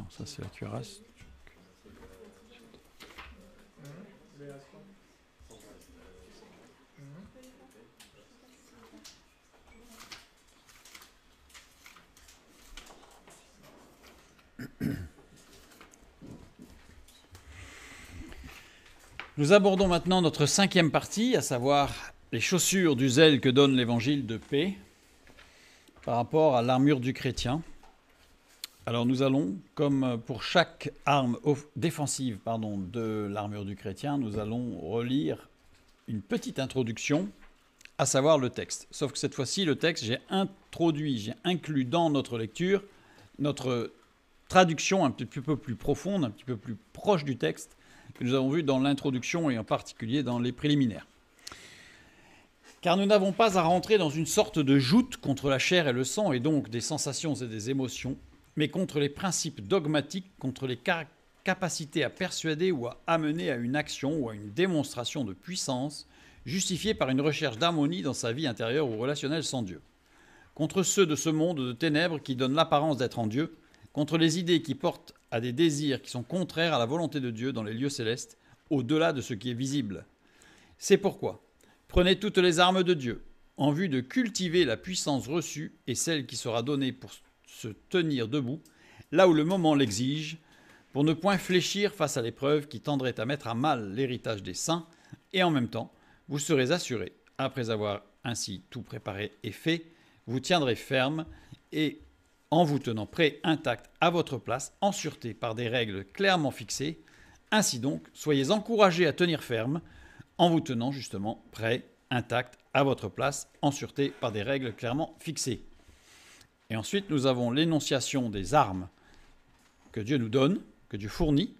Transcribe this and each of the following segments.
Non, ça c'est la cuirasse. Nous abordons maintenant notre 5e partie, à savoir les chaussures du zèle que donne l'évangile de paix par rapport à l'armure du chrétien. Alors nous allons, comme pour chaque arme défensive de l'armure du chrétien, nous allons relire une petite introduction, à savoir le texte. Sauf que cette fois-ci, le texte, j'ai inclus dans notre lecture, notre traduction un petit peu plus profonde, un petit peu plus proche du texte, que nous avons vu dans l'introduction et en particulier dans les préliminaires. Car nous n'avons pas à rentrer dans une sorte de joute contre la chair et le sang, et donc des sensations et des émotions, mais contre les principes dogmatiques, contre les capacités à persuader ou à amener à une action ou à une démonstration de puissance, justifiée par une recherche d'harmonie dans sa vie intérieure ou relationnelle sans Dieu. Contre ceux de ce monde de ténèbres qui donnent l'apparence d'être en Dieu, contre les idées qui portent à des désirs qui sont contraires à la volonté de Dieu dans les lieux célestes, au-delà de ce qui est visible. C'est pourquoi, prenez toutes les armes de Dieu, en vue de cultiver la puissance reçue et celle qui sera donnée pour se tenir debout, là où le moment l'exige, pour ne point fléchir face à l'épreuve qui tendrait à mettre à mal l'héritage des saints, et en même temps, vous serez assurés, après avoir ainsi tout préparé et fait, vous tiendrez ferme et en vous tenant prêt, intact, à votre place, en sûreté par des règles clairement fixées. Ainsi donc, soyez encouragés à tenir ferme, en vous tenant justement prêt, intact, à votre place, en sûreté par des règles clairement fixées. Et ensuite, nous avons l'énonciation des armes que Dieu nous donne, que Dieu fournit.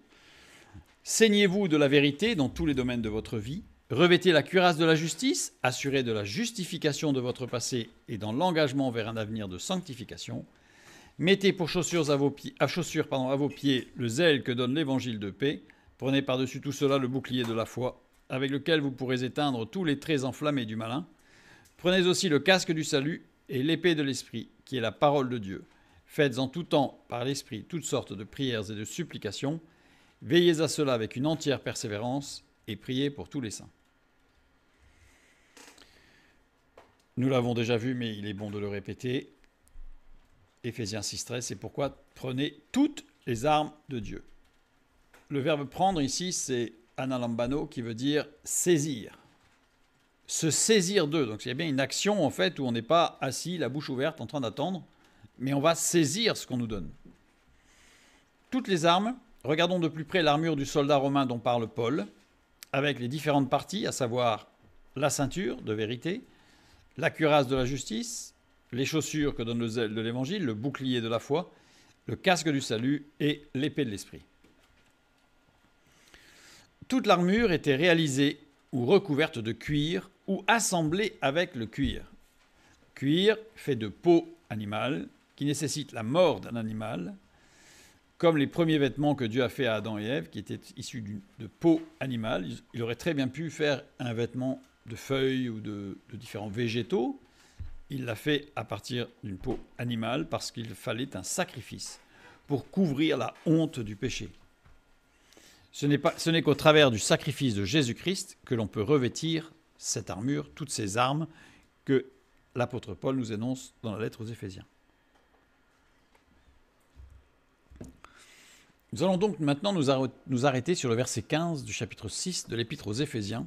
Saignez-vous de la vérité dans tous les domaines de votre vie. Revêtez la cuirasse de la justice, assurée de la justification de votre passé et dans l'engagement vers un avenir de sanctification. Mettez pour chaussures à vos pieds le zèle que donne l'évangile de paix. Prenez par-dessus tout cela le bouclier de la foi, avec lequel vous pourrez éteindre tous les traits enflammés du malin. Prenez aussi le casque du salut et l'épée de l'esprit, qui est la parole de Dieu. Faites en tout temps, par l'esprit, toutes sortes de prières et de supplications. Veillez à cela avec une entière persévérance et priez pour tous les saints. Nous l'avons déjà vu, mais il est bon de le répéter. Éphésiens 6,13, c'est pourquoi prenez toutes les armes de Dieu. Le verbe prendre ici, c'est analambano, qui veut dire saisir. Se saisir d'eux. Donc il y a bien une action en fait où on n'est pas assis, la bouche ouverte, en train d'attendre, mais on va saisir ce qu'on nous donne. Toutes les armes, regardons de plus près l'armure du soldat romain dont parle Paul, avec les différentes parties, à savoir la ceinture de vérité, la cuirasse de la justice, les chaussures que donne le zèle de l'évangile, le bouclier de la foi, le casque du salut et l'épée de l'esprit. Toute l'armure était réalisée ou recouverte de cuir ou assemblée avec le cuir. Cuir fait de peau animale qui nécessite la mort d'un animal, comme les premiers vêtements que Dieu a fait à Adam et Ève, qui étaient issus de peau animale. Il aurait très bien pu faire un vêtement de feuilles ou de différents végétaux. Il l'a fait à partir d'une peau animale parce qu'il fallait un sacrifice pour couvrir la honte du péché. Ce n'est qu'au travers du sacrifice de Jésus-Christ que l'on peut revêtir cette armure, toutes ces armes que l'apôtre Paul nous énonce dans la lettre aux Éphésiens. Nous allons donc maintenant nous arrêter sur le verset 15 du chapitre 6 de l'épître aux Éphésiens.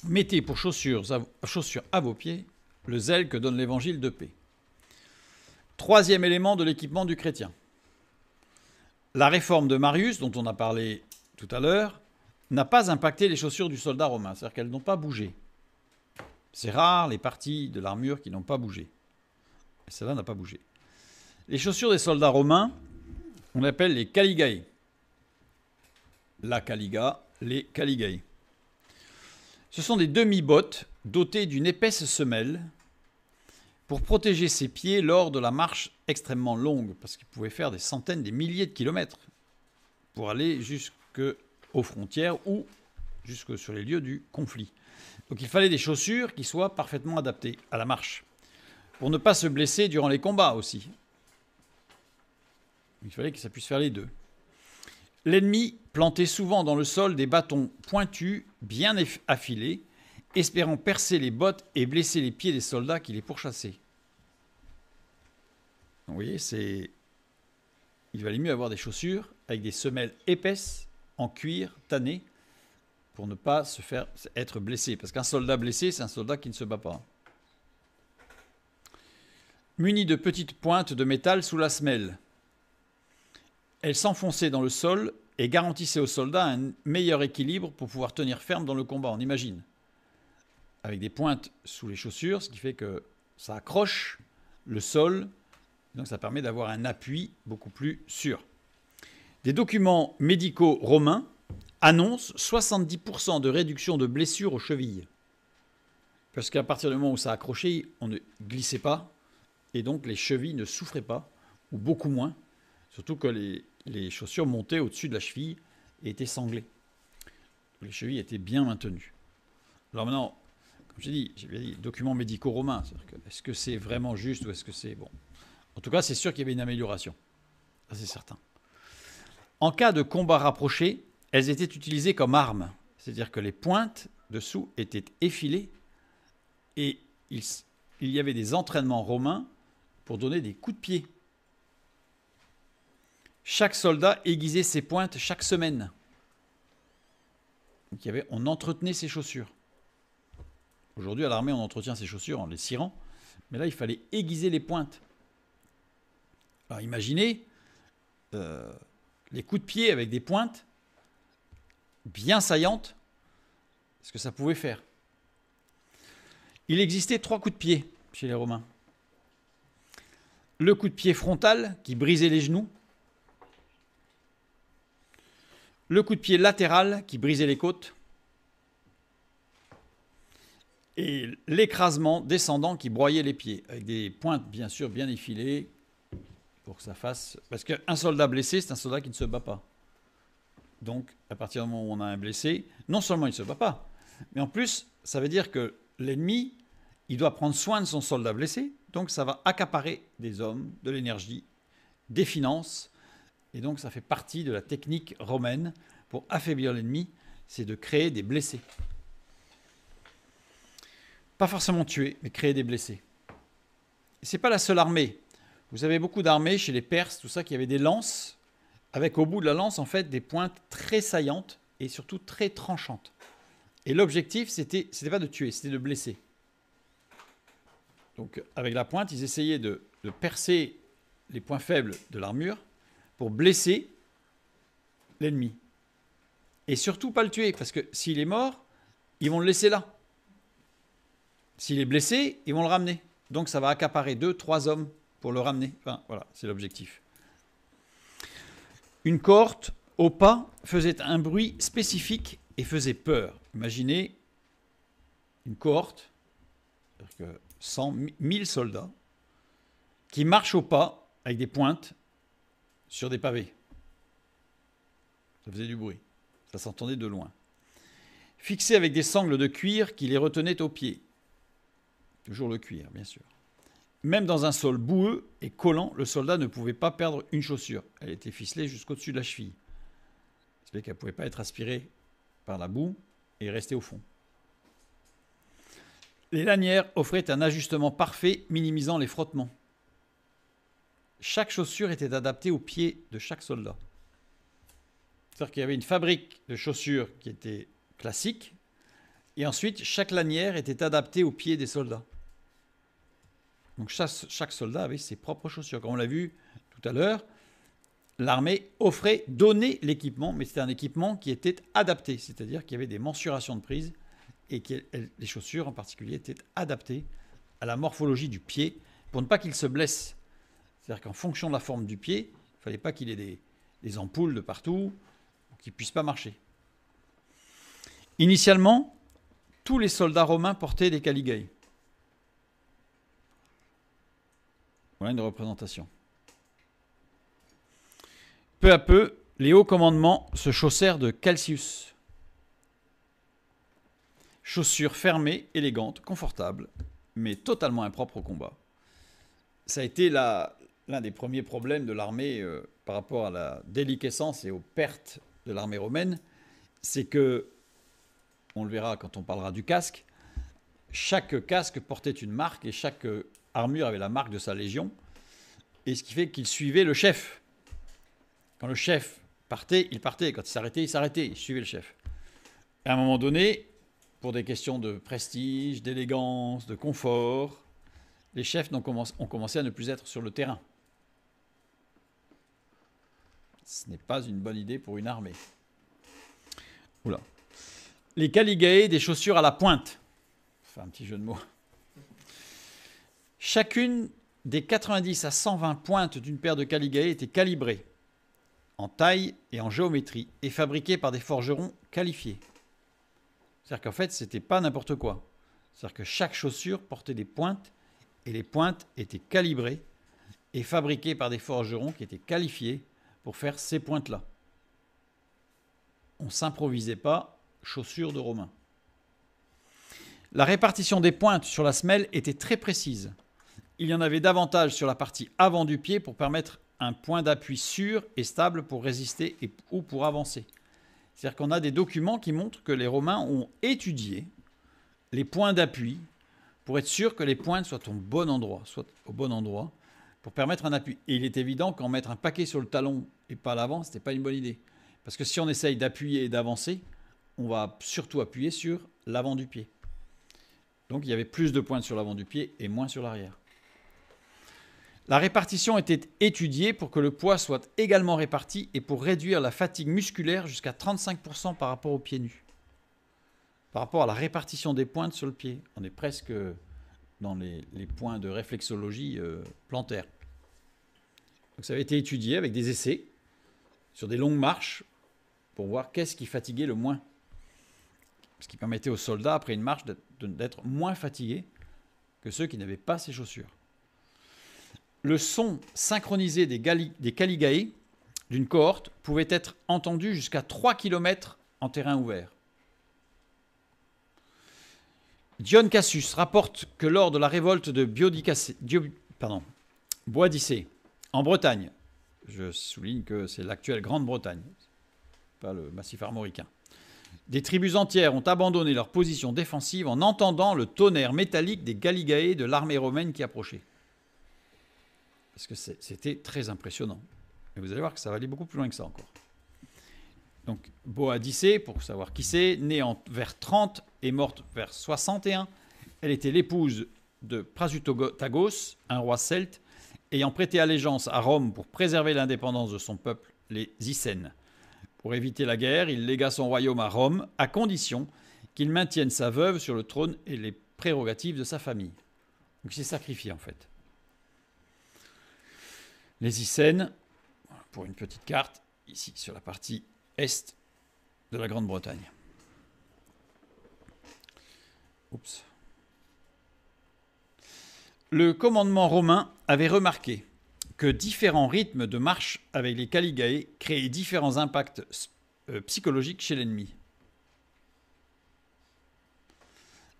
Mettez pour chaussures à vos pieds le zèle que donne l'évangile de paix. Troisième élément de l'équipement du chrétien. La réforme de Marius, dont on a parlé tout à l'heure, n'a pas impacté les chaussures du soldat romain, c'est-à-dire qu'elles n'ont pas bougé. C'est rare les parties de l'armure qui n'ont pas bougé. Et celle-là n'a pas bougé. Les chaussures des soldats romains, on les appelle les caligae. La caliga, les caligae. Ce sont des demi-bottes dotées d'une épaisse semelle pour protéger ses pieds lors de la marche extrêmement longue, parce qu'ils pouvaient faire des centaines, des milliers de kilomètres pour aller jusqu'aux frontières ou jusque sur les lieux du conflit. Donc il fallait des chaussures qui soient parfaitement adaptées à la marche, pour ne pas se blesser durant les combats aussi. Il fallait que ça puisse faire les deux. L'ennemi plantait souvent dans le sol des bâtons pointus, bien affilés, espérant percer les bottes et blesser les pieds des soldats qui les pourchassaient. Donc, vous voyez, il valait mieux avoir des chaussures avec des semelles épaisses en cuir tanné pour ne pas se faire être blessé. Parce qu'un soldat blessé, c'est un soldat qui ne se bat pas. Muni de petites pointes de métal sous la semelle. Elles s'enfonçaient dans le sol et garantissaient aux soldats un meilleur équilibre pour pouvoir tenir ferme dans le combat. On imagine. Avec des pointes sous les chaussures, ce qui fait que ça accroche le sol. Donc ça permet d'avoir un appui beaucoup plus sûr. Des documents médicaux romains annoncent 70% de réduction de blessures aux chevilles. Parce qu'à partir du moment où ça accrochait, on ne glissait pas. Et donc les chevilles ne souffraient pas, ou beaucoup moins. Surtout que les chaussures montaient au-dessus de la cheville et étaient sanglées. Les chevilles étaient bien maintenues. Alors maintenant, comme j'ai bien dit, documents médicaux romains. Est-ce que c'est vraiment juste ou est-ce que c'est bon? En tout cas, c'est sûr qu'il y avait une amélioration. Ça, c'est certain. En cas de combat rapproché, elles étaient utilisées comme armes. C'est-à-dire que les pointes dessous étaient effilées et il y avait des entraînements romains pour donner des coups de pied. Chaque soldat aiguisait ses pointes chaque semaine. Donc on entretenait ses chaussures. Aujourd'hui, à l'armée, on entretient ses chaussures en les cirant. Mais là, il fallait aiguiser les pointes. Alors imaginez les coups de pied avec des pointes bien saillantes, ce que ça pouvait faire. Il existait 3 coups de pied chez les Romains. Le coup de pied frontal qui brisait les genoux. Le coup de pied latéral qui brisait les côtes. Et l'écrasement descendant qui broyait les pieds, avec des pointes bien sûr bien effilées, pour que ça fasse... Parce qu'un soldat blessé, c'est un soldat qui ne se bat pas. Donc, à partir du moment où on a un blessé, non seulement il ne se bat pas, mais en plus, ça veut dire que l'ennemi, il doit prendre soin de son soldat blessé, donc ça va accaparer des hommes, de l'énergie, des finances, et donc ça fait partie de la technique romaine pour affaiblir l'ennemi, c'est de créer des blessés. Pas forcément tuer, mais créer des blessés. Et ce n'est pas la seule armée. Vous avez beaucoup d'armées chez les Perses, tout ça, qui avaient des lances, avec au bout de la lance, en fait, des pointes très saillantes et surtout très tranchantes. Et l'objectif, c'était pas de tuer, c'était de blesser. Donc, avec la pointe, ils essayaient de percer les points faibles de l'armure pour blesser l'ennemi. Et surtout pas le tuer, parce que s'il est mort, ils vont le laisser là. S'il est blessé, ils vont le ramener. Donc ça va accaparer 2, 3 hommes pour le ramener. Enfin, voilà, c'est l'objectif. Une cohorte au pas faisait un bruit spécifique et faisait peur. Imaginez une cohorte, c'est-à-dire que 100, 1000 soldats, qui marchent au pas avec des pointes sur des pavés. Ça faisait du bruit. Ça s'entendait de loin. Fixés avec des sangles de cuir qui les retenaient aux pieds. Toujours le cuir, bien sûr. Même dans un sol boueux et collant, le soldat ne pouvait pas perdre une chaussure. Elle était ficelée jusqu'au-dessus de la cheville. C'est-à-dire qu'elle ne pouvait pas être aspirée par la boue et rester au fond. Les lanières offraient un ajustement parfait, minimisant les frottements. Chaque chaussure était adaptée au pied de chaque soldat. C'est-à-dire qu'il y avait une fabrique de chaussures qui était classique, et ensuite chaque lanière était adaptée au pied des soldats. Donc chaque soldat avait ses propres chaussures. Comme on l'a vu tout à l'heure, l'armée donnait l'équipement, mais c'était un équipement qui était adapté, c'est-à-dire qu'il y avait des mensurations de prise et que les chaussures en particulier étaient adaptées à la morphologie du pied pour ne pas qu'il se blesse. C'est-à-dire qu'en fonction de la forme du pied, il ne fallait pas qu'il ait des ampoules de partout, qu'il ne puisse pas marcher. Initialement, tous les soldats romains portaient des caligae. Voilà une représentation. Peu à peu, les hauts commandements se chaussèrent de calcius. Chaussures fermées, élégantes, confortables, mais totalement impropres au combat. Ça a été l'un des premiers problèmes de l'armée par rapport à la déliquescence et aux pertes de l'armée romaine, c'est que, on le verra quand on parlera du casque, chaque casque portait une marque et chaque armure avait la marque de sa légion, et ce qui fait qu'il suivait le chef. Quand le chef partait, il partait. Quand il s'arrêtait, il suivait le chef. Et à un moment donné, pour des questions de prestige, d'élégance, de confort, les chefs ont commencé à ne plus être sur le terrain. Ce n'est pas une bonne idée pour une armée. Oula. Les caligae, des chaussures à la pointe. Enfin, un petit jeu de mots. Chacune des 90 à 120 pointes d'une paire de caligae était calibrée en taille et en géométrie et fabriquée par des forgerons qualifiés. C'est-à-dire qu'en fait, ce n'était pas n'importe quoi. C'est-à-dire que chaque chaussure portait des pointes et les pointes étaient calibrées et fabriquées par des forgerons qui étaient qualifiés pour faire ces pointes-là. On ne s'improvisait pas chaussures de Romains. La répartition des pointes sur la semelle était très précise. Il y en avait davantage sur la partie avant du pied pour permettre un point d'appui sûr et stable pour résister ou pour avancer. C'est-à-dire qu'on a des documents qui montrent que les Romains ont étudié les points d'appui pour être sûr que les pointes soient au bon endroit, pour permettre un appui. Et il est évident qu'en mettre un paquet sur le talon et pas à l'avant, ce n'était pas une bonne idée. Parce que si on essaye d'appuyer et d'avancer, on va surtout appuyer sur l'avant du pied. Donc il y avait plus de pointes sur l'avant du pied et moins sur l'arrière. La répartition était étudiée pour que le poids soit également réparti et pour réduire la fatigue musculaire jusqu'à 35% par rapport au pied nu. Par rapport à la répartition des pointes sur le pied. On est presque dans les points de réflexologie plantaire. Donc ça avait été étudié avec des essais sur des longues marches pour voir qu'est-ce qui fatiguait le moins. Ce qui permettait aux soldats, après une marche, d'être moins fatigués que ceux qui n'avaient pas ces chaussures. Le son synchronisé des caligae d'une cohorte pouvait être entendu jusqu'à 3 km en terrain ouvert. Dion Cassius rapporte que lors de la révolte de Boadicée, en Bretagne, je souligne que c'est l'actuelle Grande-Bretagne, pas le massif armoricain, des tribus entières ont abandonné leur position défensive en entendant le tonnerre métallique des caligae de l'armée romaine qui approchait. Parce que c'était très impressionnant. Et vous allez voir que ça va aller beaucoup plus loin que ça encore. Donc, Boadicée, pour savoir qui c'est, née vers 30 et morte vers 61, elle était l'épouse de Prasutagos, un roi celte, ayant prêté allégeance à Rome pour préserver l'indépendance de son peuple, les Icènes. Pour éviter la guerre, il légua son royaume à Rome, à condition qu'il maintienne sa veuve sur le trône et les prérogatives de sa famille. Donc il s'est sacrifié en fait. Les Icènes, pour une petite carte, ici sur la partie est de la Grande-Bretagne. Oups. Le commandement romain avait remarqué que différents rythmes de marche avec les caligae créaient différents impacts psychologiques chez l'ennemi.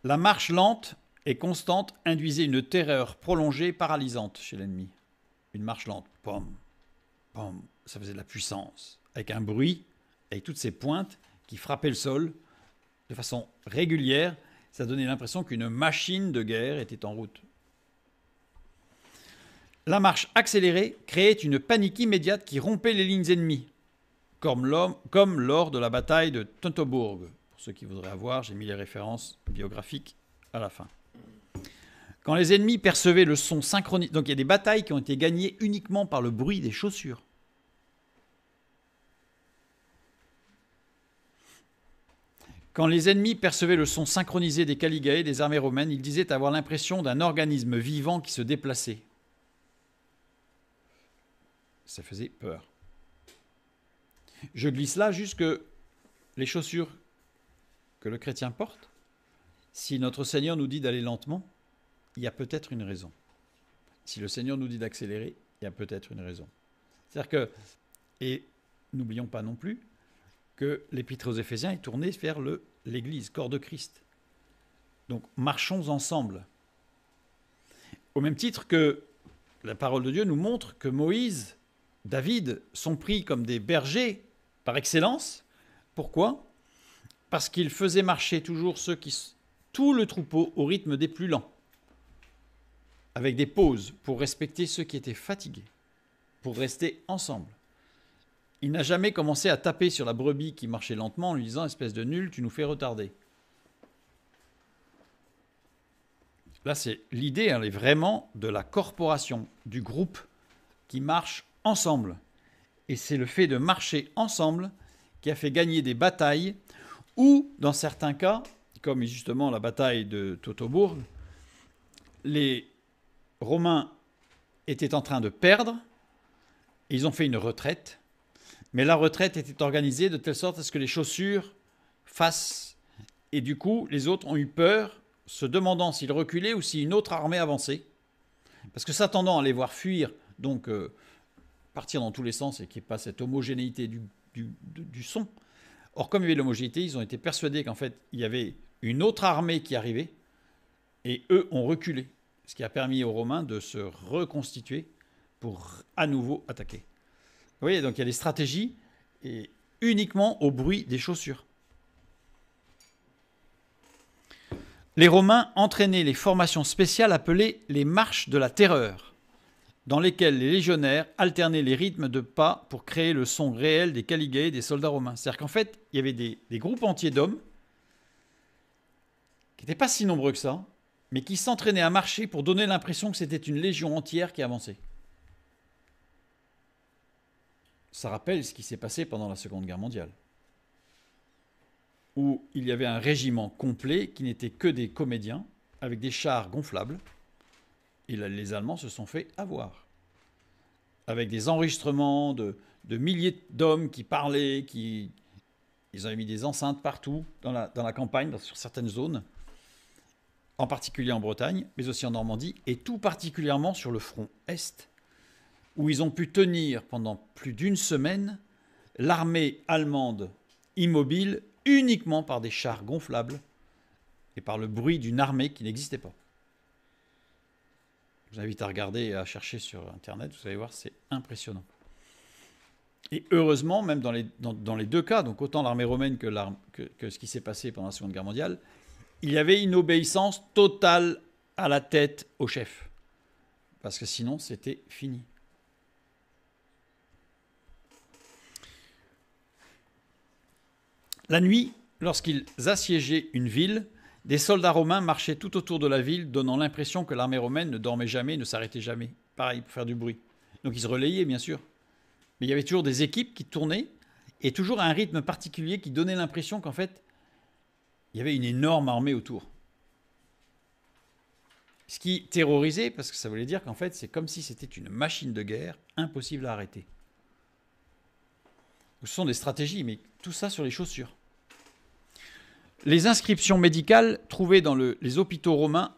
La marche lente et constante induisait une terreur prolongée paralysante chez l'ennemi. Une marche lente, pom, pom, ça faisait de la puissance, avec un bruit, avec toutes ces pointes qui frappaient le sol de façon régulière, ça donnait l'impression qu'une machine de guerre était en route. La marche accélérée créait une panique immédiate qui rompait les lignes ennemies, comme lors de la bataille de Teutobourg. Pour ceux qui voudraient avoir, j'ai mis les références biographiques à la fin. Quand les ennemis percevaient le son synchronisé, donc il y a des batailles qui ont été gagnées uniquement par le bruit des chaussures. Quand les ennemis percevaient le son synchronisé des caligae des armées romaines, ils disaient avoir l'impression d'un organisme vivant qui se déplaçait. Ça faisait peur. Je glisse là juste que les chaussures que le chrétien porte, si notre Seigneur nous dit d'aller lentement, il y a peut-être une raison. Si le Seigneur nous dit d'accélérer, il y a peut-être une raison. C'est-à-dire que, et n'oublions pas non plus, que l'Épître aux Éphésiens est tourné vers l'Église, corps de Christ. Donc marchons ensemble. Au même titre que la parole de Dieu nous montre que Moïse, David sont pris comme des bergers par excellence. Pourquoi? Parce qu'ils faisaient marcher toujours tout le troupeau au rythme des plus lents, avec des pauses pour respecter ceux qui étaient fatigués, pour rester ensemble. Il n'a jamais commencé à taper sur la brebis qui marchait lentement en lui disant « Espèce de nul, tu nous fais retarder ». Là, c'est l'idée, elle est vraiment de la corporation, du groupe qui marche ensemble. Et c'est le fait de marcher ensemble qui a fait gagner des batailles ou, dans certains cas, comme justement la bataille de Teutobourg, les Romains étaient en train de perdre, ils ont fait une retraite, mais la retraite était organisée de telle sorte à ce que les chaussures fassent, et du coup, les autres ont eu peur, se demandant s'ils reculaient ou si une autre armée avançait, parce que s'attendant à les voir fuir, donc partir dans tous les sens et qu'il n'y ait pas cette homogénéité du son. Or, comme il y avait l'homogénéité, ils ont été persuadés qu'en fait, il y avait une autre armée qui arrivait, et eux ont reculé, ce qui a permis aux Romains de se reconstituer pour à nouveau attaquer. Vous voyez, donc il y a des stratégies, et uniquement au bruit des chaussures. Les Romains entraînaient les formations spéciales appelées les marches de la terreur, dans lesquelles les légionnaires alternaient les rythmes de pas pour créer le son réel des caligués des soldats romains. C'est-à-dire qu'en fait, il y avait des groupes entiers d'hommes qui n'étaient pas si nombreux que ça, mais qui s'entraînaient à marcher pour donner l'impression que c'était une légion entière qui avançait. Ça rappelle ce qui s'est passé pendant la Seconde Guerre mondiale, où il y avait un régiment complet qui n'était que des comédiens, avec des chars gonflables, et les Allemands se sont fait avoir. Avec des enregistrements de milliers d'hommes qui parlaient, ils avaient mis des enceintes partout dans la campagne, sur certaines zones, en particulier en Bretagne, mais aussi en Normandie, et tout particulièrement sur le front Est, où ils ont pu tenir pendant plus d'une semaine l'armée allemande immobile uniquement par des chars gonflables et par le bruit d'une armée qui n'existait pas. Je vous invite à regarder et à chercher sur Internet, vous allez voir, c'est impressionnant. Et heureusement, même dans les deux cas, donc autant l'armée romaine que ce qui s'est passé pendant la Seconde Guerre mondiale, il y avait une obéissance totale à la tête au chef. Parce que sinon, c'était fini. La nuit, lorsqu'ils assiégeaient une ville, des soldats romains marchaient tout autour de la ville, donnant l'impression que l'armée romaine ne dormait jamais, ne s'arrêtait jamais. Pareil, pour faire du bruit. Donc ils se relayaient, bien sûr. Mais il y avait toujours des équipes qui tournaient, et toujours à un rythme particulier qui donnait l'impression qu'en fait, il y avait une énorme armée autour. Ce qui terrorisait, parce que ça voulait dire qu'en fait, c'est comme si c'était une machine de guerre impossible à arrêter. Ce sont des stratégies, mais tout ça sur les chaussures. Les inscriptions médicales trouvées dans les hôpitaux romains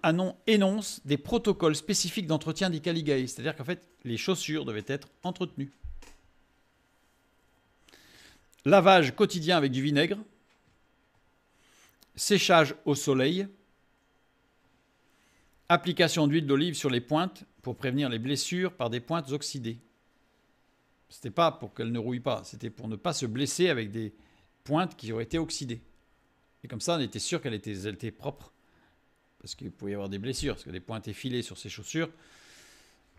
énoncent des protocoles spécifiques d'entretien des caligae, c'est-à-dire qu'en fait, les chaussures devaient être entretenues. Lavage quotidien avec du vinaigre, séchage au soleil, application d'huile d'olive sur les pointes pour prévenir les blessures par des pointes oxydées. Ce n'était pas pour qu'elles ne rouillent pas, c'était pour ne pas se blesser avec des pointes qui auraient été oxydées. Et comme ça, on était sûr qu'elles étaient propres. Parce qu'il pouvait y avoir des blessures. Parce que les pointes effilées sur ces chaussures,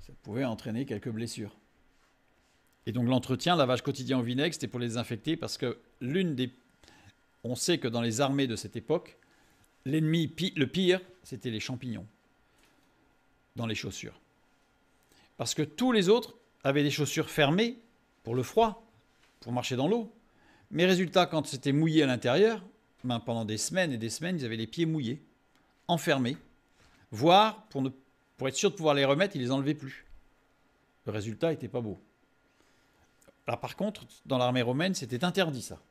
ça pouvait entraîner quelques blessures. Et donc l'entretien, lavage quotidien au vinaigre, c'était pour les désinfecter. Parce que on sait que dans les armées de cette époque, l'ennemi le pire, c'était les champignons dans les chaussures. Parce que tous les autres avaient des chaussures fermées pour le froid, pour marcher dans l'eau. Mais résultat, quand c'était mouillé à l'intérieur, pendant des semaines et des semaines, ils avaient les pieds mouillés, enfermés, voire, pour être sûr de pouvoir les remettre, ils ne les enlevaient plus. Le résultat n'était pas beau. Là, par contre, dans l'armée romaine, c'était interdit ça.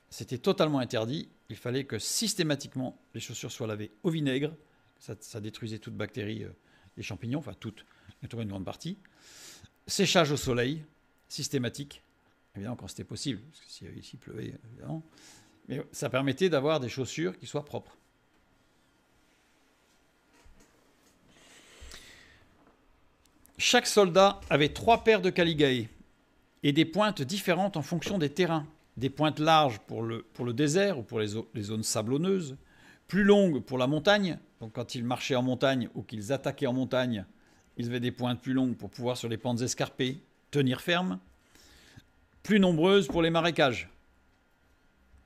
C'était totalement interdit. Il fallait que systématiquement les chaussures soient lavées au vinaigre. Ça détruisait toute bactérie, les champignons, enfin toutes, une grande partie. Séchage au soleil, systématique, évidemment quand c'était possible, parce que s'il pleuvait, évidemment. Mais ça permettait d'avoir des chaussures qui soient propres. Chaque soldat avait 3 paires de caligae et des pointes différentes en fonction des terrains. Des pointes larges pour le désert ou pour les zones sablonneuses, plus longues pour la montagne. Donc quand ils marchaient en montagne ou qu'ils attaquaient en montagne, ils avaient des pointes plus longues pour pouvoir, sur les pentes escarpées, tenir ferme. Plus nombreuses pour les marécages,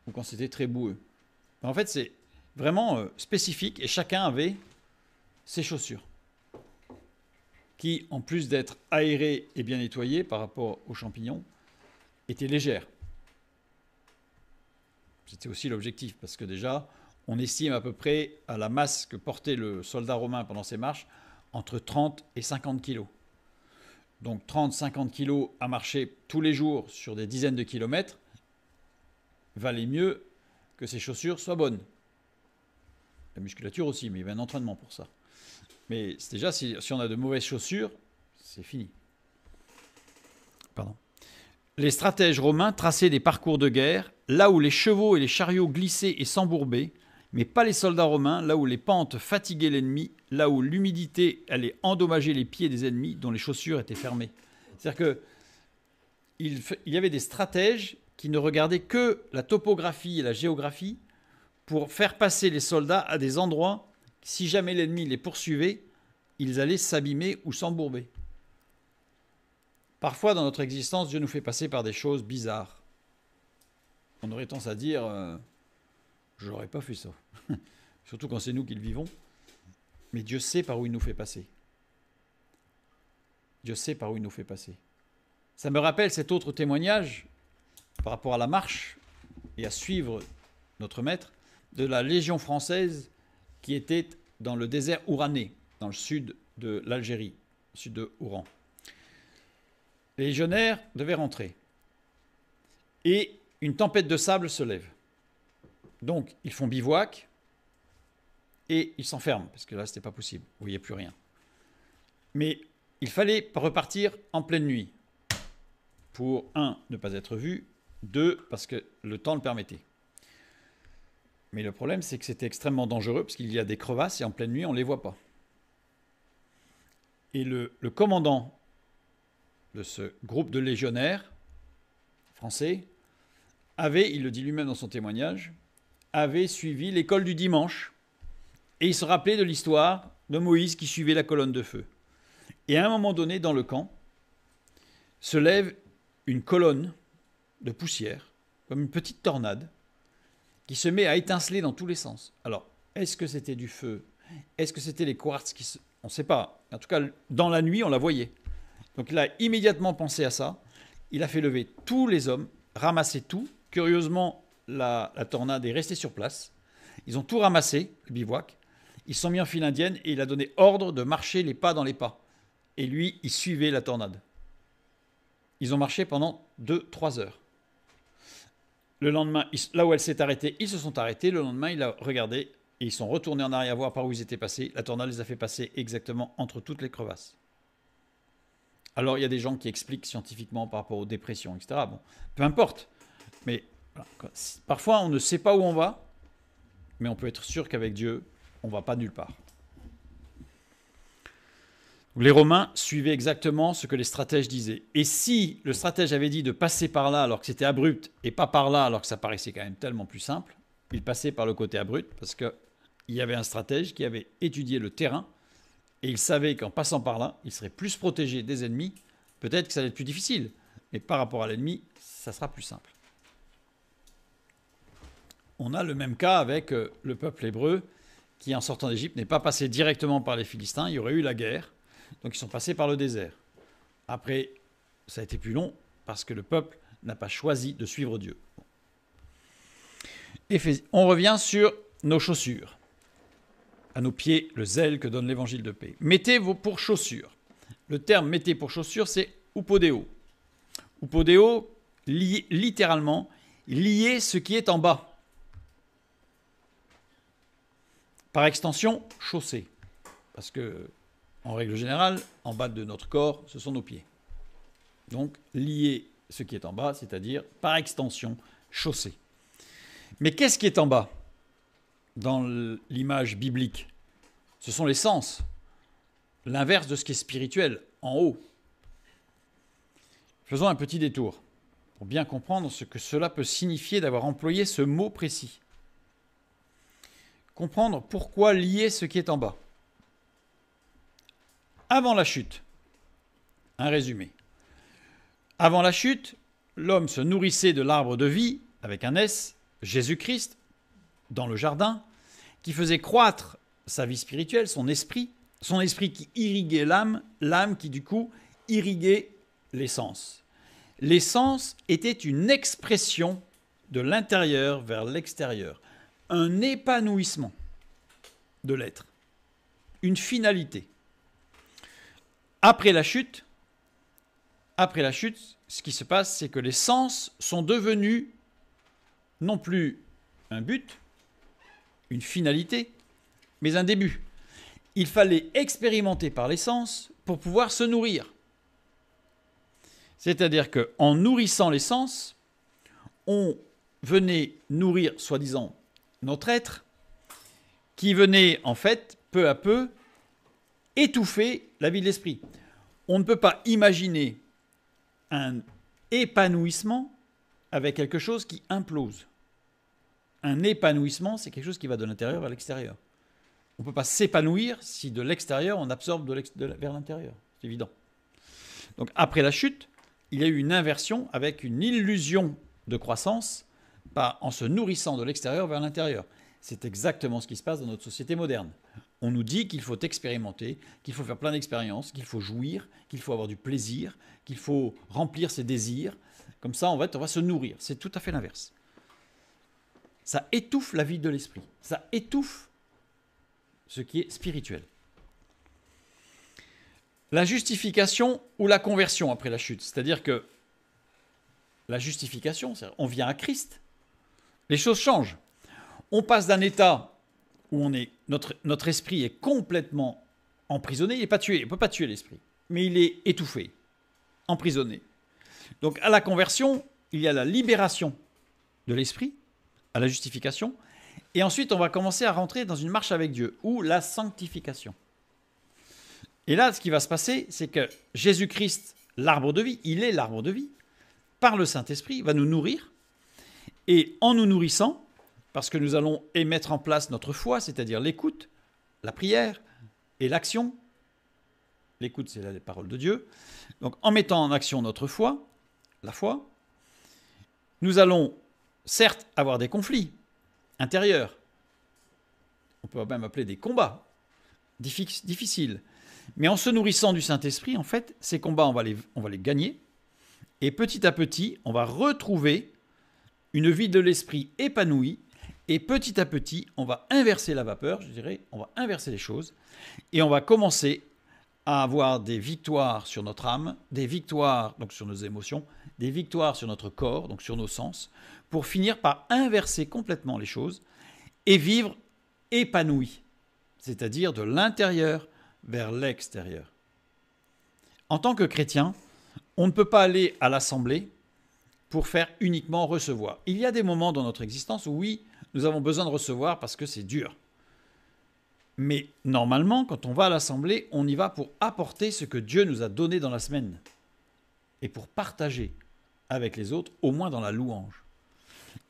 ou quand c'était très boueux. En fait, c'est vraiment spécifique et chacun avait ses chaussures qui, en plus d'être aérées et bien nettoyées par rapport aux champignons, étaient légères. C'était aussi l'objectif, parce que déjà, on estime à peu près à la masse que portait le soldat romain pendant ses marches entre 30 et 50 kilos. Donc 30-50 kilos à marcher tous les jours sur des dizaines de kilomètres valait mieux que ces chaussures soient bonnes. La musculature aussi, mais il y avait un entraînement pour ça. Mais c'est déjà, si on a de mauvaises chaussures, c'est fini. Pardon. Les stratèges romains traçaient des parcours de guerre, là où les chevaux et les chariots glissaient et s'embourbaient, mais pas les soldats romains, là où les pentes fatiguaient l'ennemi, là où l'humidité allait endommager les pieds des ennemis dont les chaussures étaient fermées. C'est-à-dire qu'il y avait des stratèges qui ne regardaient que la topographie et la géographie pour faire passer les soldats à des endroits, si jamais l'ennemi les poursuivait, ils allaient s'abîmer ou s'embourber. Parfois, dans notre existence, Dieu nous fait passer par des choses bizarres. On aurait tendance à dire je n'aurais pas fait ça. Surtout quand c'est nous qui le vivons. Mais Dieu sait par où il nous fait passer. Dieu sait par où il nous fait passer. Ça me rappelle cet autre témoignage par rapport à la marche et à suivre notre maître de la Légion française qui était dans le désert ouranais, dans le sud de l'Algérie, au sud de Ouran. Les légionnaires devaient rentrer. Et une tempête de sable se lève. Donc, ils font bivouac et ils s'enferment, parce que là, ce n'était pas possible. Vous ne voyez plus rien. Mais il fallait repartir en pleine nuit. Pour, 1, ne pas être vu. 2, parce que le temps le permettait. Mais le problème, c'est que c'était extrêmement dangereux, parce qu'il y a des crevasses et en pleine nuit, on ne les voit pas. Et le commandant de ce groupe de légionnaires français avait, il le dit lui-même dans son témoignage, avait suivi l'école du dimanche et il se rappelait de l'histoire de Moïse qui suivait la colonne de feu. Et à un moment donné, dans le camp, se lève une colonne de poussière, comme une petite tornade, qui se met à étinceler dans tous les sens. Alors, est-ce que c'était du feu? Est-ce que c'était les quartz qui se... On ne sait pas. En tout cas, dans la nuit, on la voyait. Donc il a immédiatement pensé à ça. Il a fait lever tous les hommes, ramasser tout. Curieusement, la tornade est restée sur place. Ils ont tout ramassé, le bivouac. Ils se sont mis en file indienne et il a donné ordre de marcher les pas dans les pas. Et lui, il suivait la tornade. Ils ont marché pendant 2-3 heures. Le lendemain, là où elle s'est arrêtée, ils se sont arrêtés. Le lendemain, il a regardé et ils sont retournés en arrière voir par où ils étaient passés. La tornade les a fait passer exactement entre toutes les crevasses. Alors, il y a des gens qui expliquent scientifiquement par rapport aux dépressions, etc. Bon, peu importe. Mais voilà, parfois, on ne sait pas où on va, mais on peut être sûr qu'avec Dieu, on ne va pas nulle part. Les Romains suivaient exactement ce que les stratèges disaient. Et si le stratège avait dit de passer par là alors que c'était abrupt et pas par là alors que ça paraissait quand même tellement plus simple, il passait par le côté abrupt parce qu'il y avait un stratège qui avait étudié le terrain et il savait qu'en passant par là, il serait plus protégé des ennemis. Peut-être que ça allait être plus difficile, mais par rapport à l'ennemi, ça sera plus simple. On a le même cas avec le peuple hébreu qui, en sortant d'Égypte, n'est pas passé directement par les Philistins. Il y aurait eu la guerre. Donc ils sont passés par le désert. Après, ça a été plus long parce que le peuple n'a pas choisi de suivre Dieu. On revient sur nos chaussures. À nos pieds, le zèle que donne l'évangile de paix. Mettez vos pour chaussures. Le terme mettez pour chaussures, c'est upodéo. Upodéo, littéralement, lier ce qui est en bas. Par extension, chaussée. Parce que, en règle générale, en bas de notre corps, ce sont nos pieds. Donc, lier ce qui est en bas, c'est-à-dire, par extension, chaussée. Mais qu'est-ce qui est en bas dans l'image biblique? Ce sont les sens. L'inverse de ce qui est spirituel. en haut. Faisons un petit détour pour bien comprendre ce que cela peut signifier d'avoir employé ce mot précis. Comprendre pourquoi lier ce qui est en bas. Avant la chute, un résumé. Avant la chute, l'homme se nourrissait de l'arbre de vie, avec un S, Jésus-Christ, dans le jardin, qui faisait croître sa vie spirituelle, son esprit qui irriguait l'âme, l'âme qui du coup irriguait les sens. Les sens étaient une expression de l'intérieur vers l'extérieur, un épanouissement de l'être, une finalité. Après la chute, ce qui se passe, c'est que les sens sont devenus non plus un but, une finalité, mais un début. Il fallait expérimenter par les sens pour pouvoir se nourrir. C'est-à-dire qu'en nourrissant les sens, on venait nourrir, soi-disant, notre être, qui venait, en fait, peu à peu, étouffer la vie de l'esprit. On ne peut pas imaginer un épanouissement avec quelque chose qui implose. Un épanouissement, c'est quelque chose qui va de l'intérieur vers l'extérieur. On ne peut pas s'épanouir si de l'extérieur, on absorbe vers l'intérieur. C'est évident. Donc après la chute, il y a eu une inversion avec une illusion de croissance en se nourrissant de l'extérieur vers l'intérieur. C'est exactement ce qui se passe dans notre société moderne. On nous dit qu'il faut expérimenter, qu'il faut faire plein d'expériences, qu'il faut jouir, qu'il faut avoir du plaisir, qu'il faut remplir ses désirs. Comme ça, en fait, on va se nourrir. C'est tout à fait l'inverse. Ça étouffe la vie de l'esprit. Ça étouffe ce qui est spirituel. La justification ou la conversion après la chute. C'est-à-dire que la justification, on vient à Christ. Les choses changent. On passe d'un état où notre esprit est complètement emprisonné. Il n'est pas tué, il ne peut pas tuer l'esprit, mais il est étouffé, emprisonné. Donc à la conversion, il y a la libération de l'esprit, à la justification, et ensuite on va commencer à rentrer dans une marche avec Dieu, ou la sanctification. Et là, ce qui va se passer, c'est que Jésus-Christ, l'arbre de vie, il est l'arbre de vie, par le Saint-Esprit, va nous nourrir, et en nous nourrissant, parce que nous allons mettre en place notre foi, c'est-à-dire l'écoute, la prière et l'action. L'écoute, c'est les paroles de Dieu. Donc, en mettant en action notre foi, la foi, nous allons certes avoir des conflits intérieurs. On peut même appeler des combats difficiles. Mais en se nourrissant du Saint-Esprit, en fait, ces combats, on va les gagner. Et petit à petit, on va retrouver une vie de l'esprit épanouie. Et petit à petit, on va inverser la vapeur, je dirais, on va inverser les choses, et on va commencer à avoir des victoires sur notre âme, des victoires donc sur nos émotions, des victoires sur notre corps, donc sur nos sens, pour finir par inverser complètement les choses et vivre épanoui, c'est-à-dire de l'intérieur vers l'extérieur. En tant que chrétien, on ne peut pas aller à l'assemblée pour faire uniquement recevoir. Il y a des moments dans notre existence où oui, nous avons besoin de recevoir parce que c'est dur. Mais normalement, quand on va à l'assemblée, on y va pour apporter ce que Dieu nous a donné dans la semaine et pour partager avec les autres, au moins dans la louange.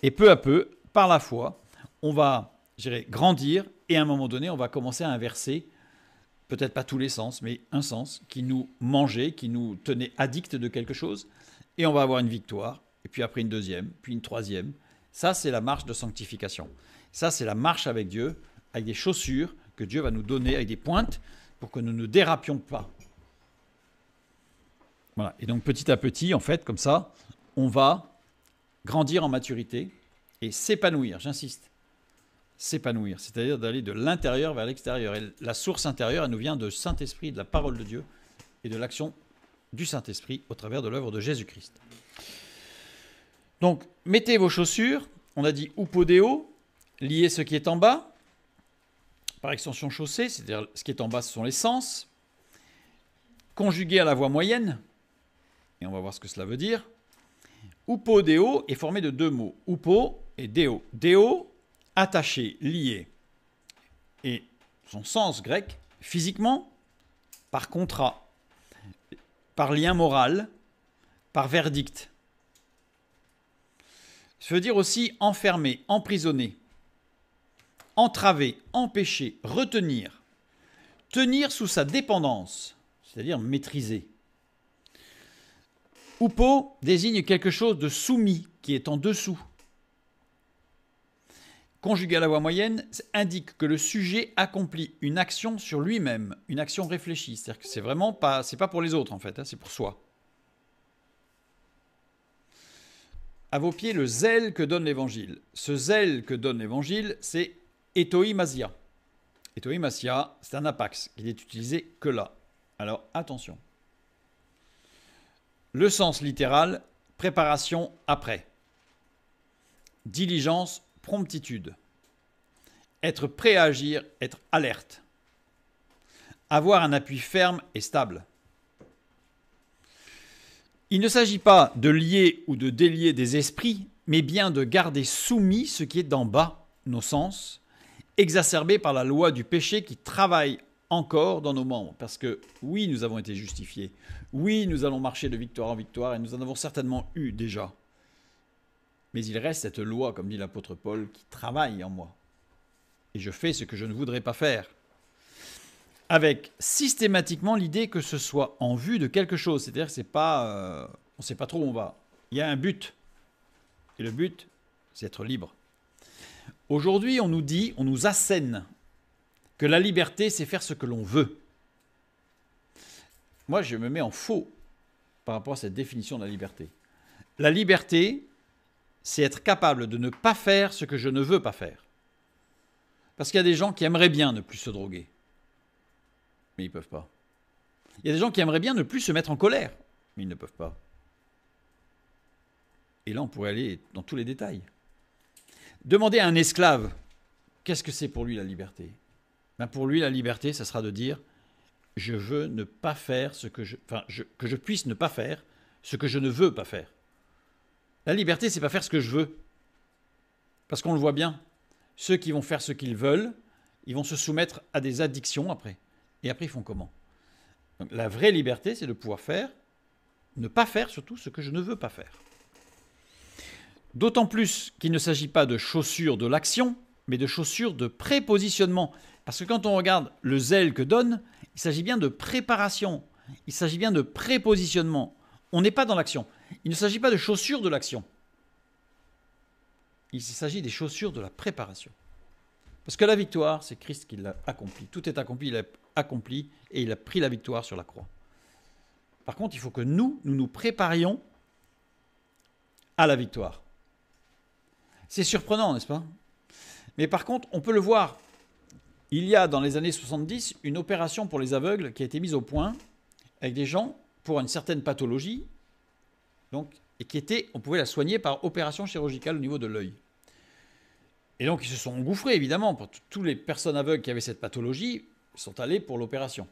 Et peu à peu, par la foi, on va, grandir et à un moment donné, on va commencer à inverser, peut-être pas tous les sens, mais un sens qui nous mangeait, qui nous tenait addicts de quelque chose, et on va avoir une victoire, et puis après une deuxième, puis une troisième. Ça, c'est la marche de sanctification. Ça, c'est la marche avec Dieu, avec des chaussures que Dieu va nous donner, avec des pointes, pour que nous ne dérapions pas. Voilà. Et donc, petit à petit, en fait, comme ça, on va grandir en maturité et s'épanouir, j'insiste. S'épanouir, c'est-à-dire d'aller de l'intérieur vers l'extérieur. Et la source intérieure, elle nous vient de Saint-Esprit, de la parole de Dieu et de l'action du Saint-Esprit au travers de l'œuvre de Jésus-Christ. Donc, mettez vos chaussures, on a dit upodéo, liez ce qui est en bas, par extension chaussée, c'est-à-dire ce qui est en bas, ce sont les sens, conjugué à la voix moyenne, et on va voir ce que cela veut dire. Upodéo est formé de deux mots, upo et déo. Déo, attaché, lié, et son sens grec, physiquement, par contrat. par lien moral, par verdict. Ça veut dire aussi enfermer, emprisonner, entraver, empêcher, retenir, tenir sous sa dépendance, c'est-à-dire maîtriser. Upo désigne quelque chose de soumis, qui est en dessous. Conjugué à la voix moyenne indique que le sujet accomplit une action sur lui-même, une action réfléchie. C'est-à-dire que c'est vraiment pas, c'est pas pour les autres en fait, hein, c'est pour soi. À vos pieds, le zèle que donne l'Évangile. Ce zèle que donne l'Évangile, c'est etoimasia. Etoimasia, c'est un apax, il est utilisé que là. Alors attention. Le sens littéral, préparation après. Diligence, promptitude. Être prêt à agir, être alerte. Avoir un appui ferme et stable. Il ne s'agit pas de lier ou de délier des esprits, mais bien de garder soumis ce qui est d'en bas, nos sens, exacerbés par la loi du péché qui travaille encore dans nos membres. Parce que oui, nous avons été justifiés. Oui, nous allons marcher de victoire en victoire et nous en avons certainement eu déjà. Mais il reste cette loi, comme dit l'apôtre Paul, qui travaille en moi. Et je fais ce que je ne voudrais pas faire. Avec systématiquement l'idée que ce soit en vue de quelque chose. C'est-à-dire que c'est pas, on ne sait pas trop où on va. Il y a un but. Et le but, c'est être libre. Aujourd'hui, on nous dit, on nous assène que la liberté, c'est faire ce que l'on veut. Moi, je me mets en faux par rapport à cette définition de la liberté. La liberté, c'est être capable de ne pas faire ce que je ne veux pas faire. Parce qu'il y a des gens qui aimeraient bien ne plus se droguer. Mais ils ne peuvent pas. Il y a des gens qui aimeraient bien ne plus se mettre en colère. Mais ils ne peuvent pas. Et là, on pourrait aller dans tous les détails. Demandez à un esclave, qu'est-ce que c'est pour lui la liberté ? Ben pour lui, la liberté, ça sera de dire, je veux ne pas faire ce que que je puisse ne pas faire ce que je ne veux pas faire. La liberté, c'est pas faire ce que je veux. Parce qu'on le voit bien. Ceux qui vont faire ce qu'ils veulent, ils vont se soumettre à des addictions après. Et après, ils font comment ? Donc, la vraie liberté, c'est de pouvoir faire, ne pas faire surtout ce que je ne veux pas faire. D'autant plus qu'il ne s'agit pas de chaussures de l'action, mais de chaussures de prépositionnement. Parce que quand on regarde le zèle que donne, il s'agit bien de préparation, il s'agit bien de prépositionnement. On n'est pas dans l'action. Il ne s'agit pas de chaussures de l'action. Il s'agit des chaussures de la préparation. Parce que la victoire, c'est Christ qui l'a accompli. Tout est accompli, il l'a accompli et il a pris la victoire sur la croix. Par contre, il faut que nous nous préparions à la victoire. C'est surprenant, n'est-ce pas ? Mais par contre, on peut le voir. Il y a dans les années 70 une opération pour les aveugles qui a été mise au point avec des gens pour une certaine pathologie, donc, et qui était, on pouvait la soigner par opération chirurgicale au niveau de l'œil. Et donc ils se sont engouffrés, évidemment, pour toutes les personnes aveugles qui avaient cette pathologie sont allées pour l'opération.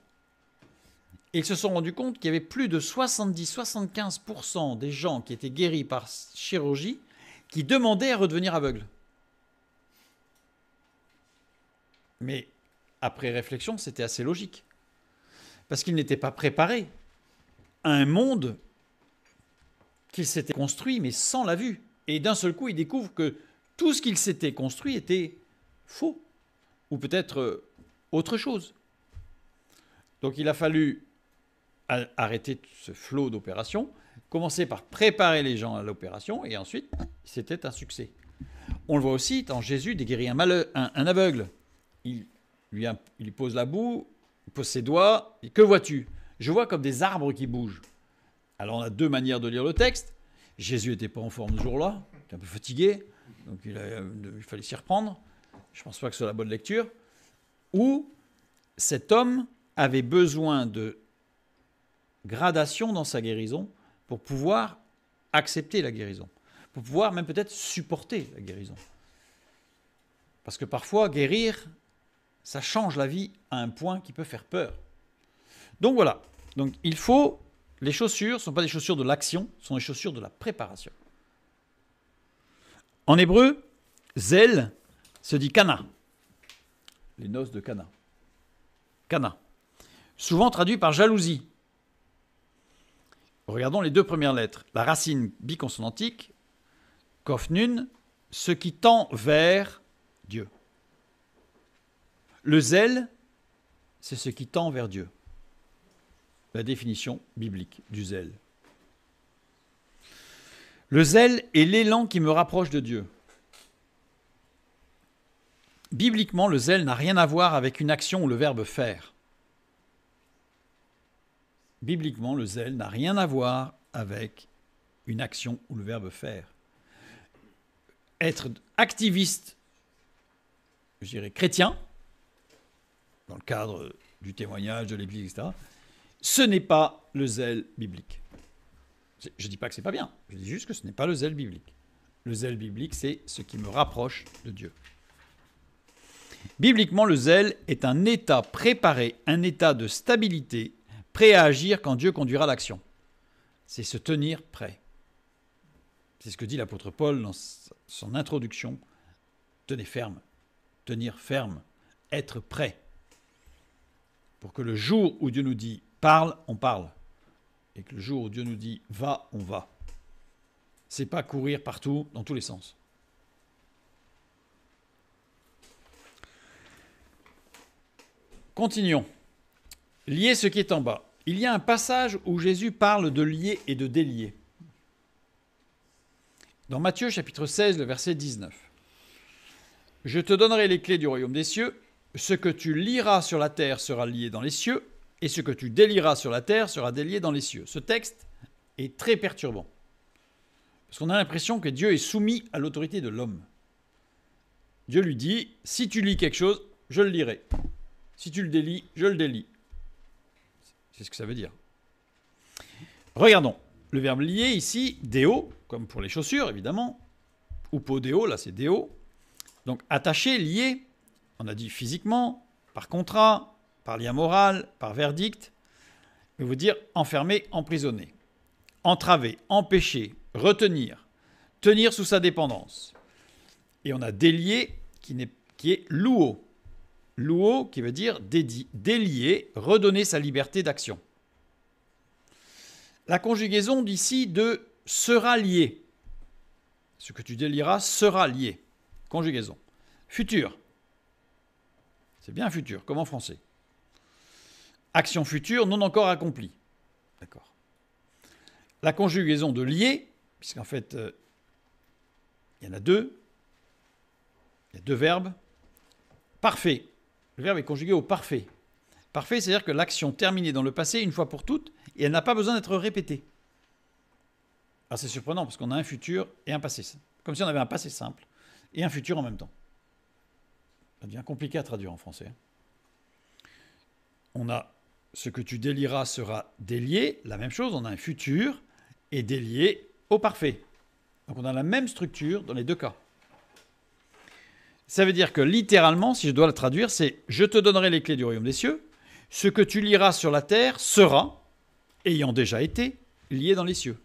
Et ils se sont rendus compte qu'il y avait plus de 70-75% des gens qui étaient guéris par chirurgie qui demandaient à redevenir aveugles. Mais après réflexion, c'était assez logique. Parce qu'ils n'étaient pas préparés à un monde qu'ils s'étaient construit, mais sans la vue. Et d'un seul coup, ils découvrent que tout ce qu'ils s'étaient construit était faux. Ou peut-être autre chose. Donc il a fallu arrêter ce flot d'opérations, commencer par préparer les gens à l'opération, et ensuite, c'était un succès. On le voit aussi quand Jésus guérit un aveugle. Il lui pose la boue, il pose ses doigts, et que vois-tu ? Je vois comme des arbres qui bougent. Alors on a deux manières de lire le texte. Jésus n'était pas en forme ce jour-là, il était un peu fatigué, donc il fallait s'y reprendre. Je ne pense pas que ce soit la bonne lecture. Ou cet homme avait besoin de gradation dans sa guérison pour pouvoir accepter la guérison, pour pouvoir même peut-être supporter la guérison. Parce que parfois, guérir, ça change la vie à un point qui peut faire peur. Donc voilà, donc il faut, les chaussures ne sont pas des chaussures de l'action, ce sont des chaussures de la préparation. En hébreu, zèle se dit Cana, les noces de Cana. Cana, souvent traduit par jalousie. Regardons les deux premières lettres. La racine biconsonantique, kof nun, ce qui tend vers Dieu. Le zèle, c'est ce qui tend vers Dieu. La définition biblique du zèle. Le zèle est l'élan qui me rapproche de Dieu. Bibliquement, le zèle n'a rien à voir avec une action ou le verbe faire. Bibliquement, le zèle n'a rien à voir avec une action ou le verbe faire. Être activiste, je dirais chrétien, dans le cadre du témoignage, de l'Église, etc., ce n'est pas le zèle biblique. Je ne dis pas que ce n'est pas bien, je dis juste que ce n'est pas le zèle biblique. Le zèle biblique, c'est ce qui me rapproche de Dieu. Bibliquement, le zèle est un état préparé, un état de stabilité, prêt à agir quand Dieu conduira l'action. C'est se tenir prêt. C'est ce que dit l'apôtre Paul dans son introduction. Tenez ferme, tenir ferme, être prêt. Pour que le jour où Dieu nous dit « parle », on parle. Et que le jour où Dieu nous dit « va », on va. C'est pas courir partout, dans tous les sens. Continuons. Lier ce qui est en bas. Il y a un passage où Jésus parle de lier et de délier. Dans Matthieu chapitre 16, le verset 19. « Je te donnerai les clés du royaume des cieux. Ce que tu lieras sur la terre sera lié dans les cieux, et ce que tu délieras sur la terre sera délié dans les cieux. » Ce texte est très perturbant. Parce qu'on a l'impression que Dieu est soumis à l'autorité de l'homme. Dieu lui dit, si tu lis quelque chose, je le lirai. Si tu le délies, je le délie. C'est ce que ça veut dire. Regardons. Le verbe lier ici, déo, comme pour les chaussures évidemment, ou podéo, là c'est déo. Donc attaché, lié, on a dit physiquement, par contrat, par lien moral, par verdict. Il veut dire enfermer, emprisonner, entraver, empêcher, retenir, tenir sous sa dépendance. Et on a délier qui est louo. Louo qui veut dire délier, redonner sa liberté d'action. La conjugaison d'ici de sera lié. Ce que tu délieras sera lié. Conjugaison. Futur. C'est bien futur, comme en français. Action future non encore accomplie. D'accord. La conjugaison de lier, puisqu'en fait, il y en a deux. Il y a deux verbes. Parfait. Le verbe est conjugué au parfait. Parfait, c'est-à-dire que l'action terminée dans le passé une fois pour toutes, et elle n'a pas besoin d'être répétée. Alors c'est surprenant, parce qu'on a un futur et un passé. Comme si on avait un passé simple et un futur en même temps. Ça devient compliqué à traduire en français. On a ce que tu délieras sera délié, la même chose, on a un futur et délié au parfait. Donc on a la même structure dans les deux cas. Ça veut dire que littéralement, si je dois le traduire, c'est « Je te donnerai les clés du royaume des cieux. Ce que tu lieras sur la terre sera, ayant déjà été, lié dans les cieux.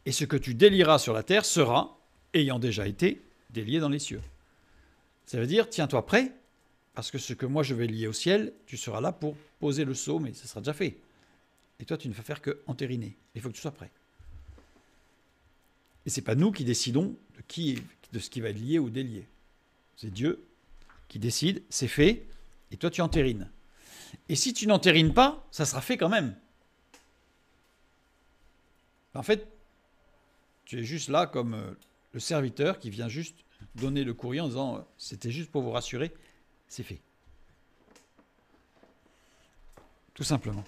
Et ce que tu délieras sur la terre sera, ayant déjà été, délié dans les cieux. » Ça veut dire « Tiens-toi prêt, parce que ce que moi je vais lier au ciel, tu seras là pour poser le sceau, mais ça sera déjà fait. Et toi, tu ne vas faire que entériner. Il faut que tu sois prêt. » Et ce n'est pas nous qui décidons de ce qui va être lié ou délié. C'est Dieu qui décide, c'est fait, et toi tu entérines. Et si tu n'entérines pas, ça sera fait quand même. En fait, tu es juste là comme le serviteur qui vient juste donner le courrier en disant « C'était juste pour vous rassurer, c'est fait. » Tout simplement.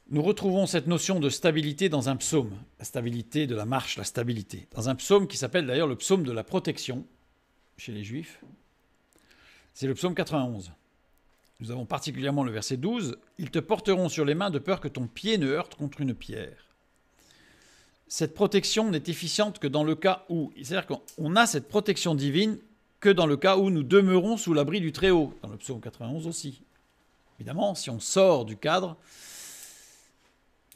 Nous retrouvons cette notion de stabilité dans un psaume, la stabilité de la marche, la stabilité, dans un psaume qui s'appelle d'ailleurs le psaume de la protection chez les Juifs. C'est le psaume 91. Nous avons particulièrement le verset 12. « Ils te porteront sur les mains de peur que ton pied ne heurte contre une pierre. » Cette protection n'est efficiente que dans le cas où, c'est-à-dire qu'on a cette protection divine que dans le cas où nous demeurons sous l'abri du Très-Haut, dans le psaume 91 aussi. Évidemment, si on sort du cadre,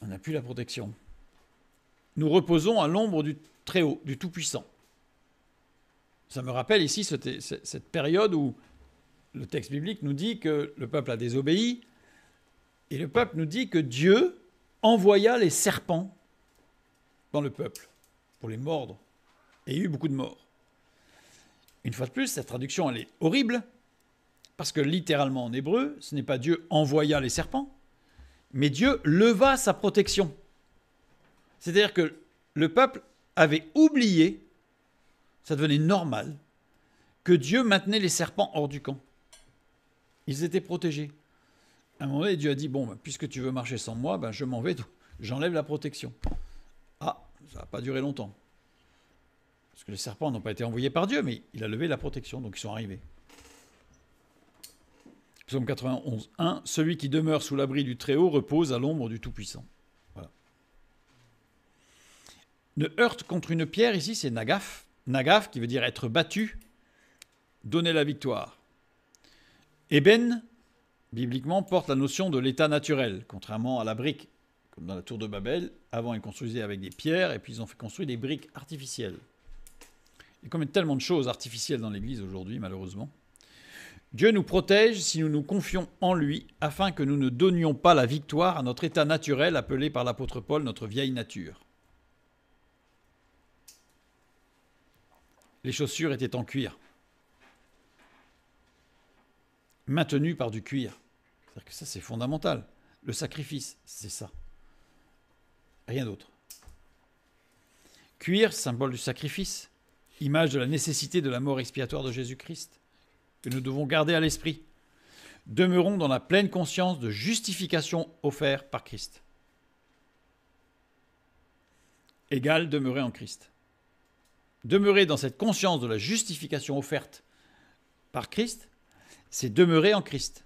on n'a plus la protection. Nous reposons à l'ombre du Très-Haut, du Tout-Puissant. Ça me rappelle ici cette période où le texte biblique nous dit que le peuple a désobéi, Et le peuple nous dit que Dieu envoya les serpents dans le peuple pour les mordre. Et il y a eu beaucoup de morts. Une fois de plus, cette traduction, elle est horrible, parce que littéralement en hébreu, ce n'est pas Dieu envoya les serpents, mais Dieu leva sa protection. C'est-à-dire que le peuple avait oublié, ça devenait normal, que Dieu maintenait les serpents hors du camp. Ils étaient protégés. À un moment donné, Dieu a dit, bon, puisque tu veux marcher sans moi, je m'en vais, j'enlève la protection. Ah, ça n'a pas duré longtemps. Parce que les serpents n'ont pas été envoyés par Dieu, mais il a levé la protection, donc ils sont arrivés. Psaume 91, 1, celui qui demeure sous l'abri du Très-Haut repose à l'ombre du Tout-Puissant. Voilà. Ne heurte contre une pierre, ici, c'est nagaf. Nagaf, qui veut dire être battu, donner la victoire. Eben, bibliquement, porte la notion de l'état naturel, contrairement à la brique, comme dans la tour de Babel. Avant, ils construisaient avec des pierres, et puis ils ont fait construire des briques artificielles. Il y a quand même tellement de choses artificielles dans l'Église aujourd'hui, malheureusement. Dieu nous protège si nous nous confions en lui, afin que nous ne donnions pas la victoire à notre état naturel, appelé par l'apôtre Paul notre vieille nature. Les chaussures étaient en cuir, maintenues par du cuir. C'est-à-dire que ça, c'est fondamental. Le sacrifice, c'est ça. Rien d'autre. Cuir, symbole du sacrifice, image de la nécessité de la mort expiatoire de Jésus-Christ, que nous devons garder à l'esprit. Demeurons dans la pleine conscience de justification offerte par Christ. Égale demeurer en Christ. Demeurer dans cette conscience de la justification offerte par Christ, c'est demeurer en Christ.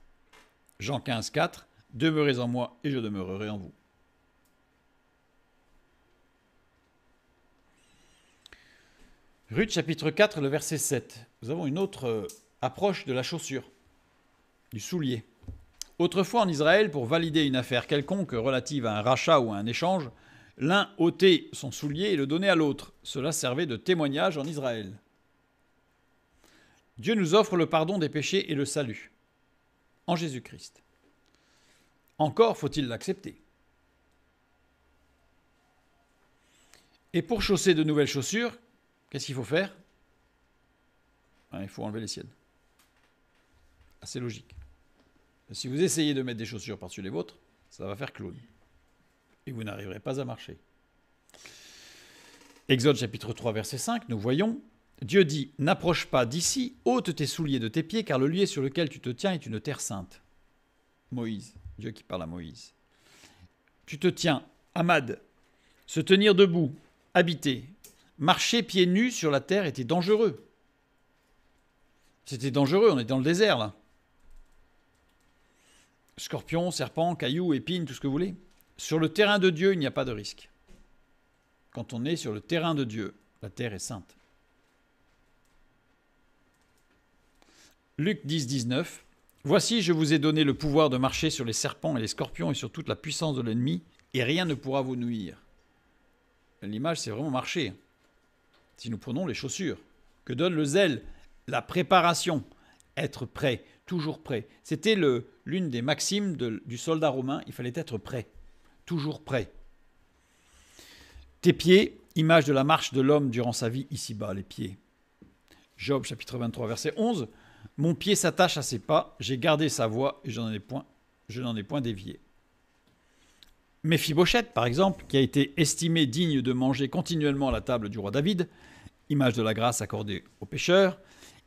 Jean 15, 4, demeurez en moi et je demeurerai en vous. Ruth chapitre 4, le verset 7. Nous avons une autre approche de la chaussure, du soulier. Autrefois en Israël, pour valider une affaire quelconque relative à un rachat ou à un échange, l'un ôtait son soulier et le donnait à l'autre. Cela servait de témoignage en Israël. Dieu nous offre le pardon des péchés et le salut en Jésus-Christ. Encore faut-il l'accepter. Et pour chausser de nouvelles chaussures, qu'est-ce qu'il faut faire ? Il faut enlever les siennes. Assez logique. Si vous essayez de mettre des chaussures par-dessus les vôtres, ça va faire clown. Et vous n'arriverez pas à marcher. Exode chapitre 3, verset 5, nous voyons, Dieu dit, n'approche pas d'ici, ôte tes souliers de tes pieds, car le lieu sur lequel tu te tiens est une terre sainte. Moïse, Dieu qui parle à Moïse. Tu te tiens, Amad, se tenir debout, habiter, marcher pieds nus sur la terre était dangereux. C'était dangereux, on est dans le désert là. Scorpions, serpents, cailloux, épines, tout ce que vous voulez. Sur le terrain de Dieu, il n'y a pas de risque. Quand on est sur le terrain de Dieu, la terre est sainte. Luc 10, 19. Voici, je vous ai donné le pouvoir de marcher sur les serpents et les scorpions et sur toute la puissance de l'ennemi, et rien ne pourra vous nuire. L'image, c'est vraiment marcher. Si nous prenons les chaussures, que donne le zèle, la préparation, être prêt, toujours prêt. C'était l'une des maximes du soldat romain, il fallait être prêt, toujours prêt. Tes pieds, image de la marche de l'homme durant sa vie ici-bas, les pieds. Job chapitre 23, verset 11. Mon pied s'attache à ses pas, j'ai gardé sa voie et je n'en ai point dévié. Méphibosheth, par exemple, qui a été estimé digne de manger continuellement à la table du roi David, image de la grâce accordée aux pécheurs,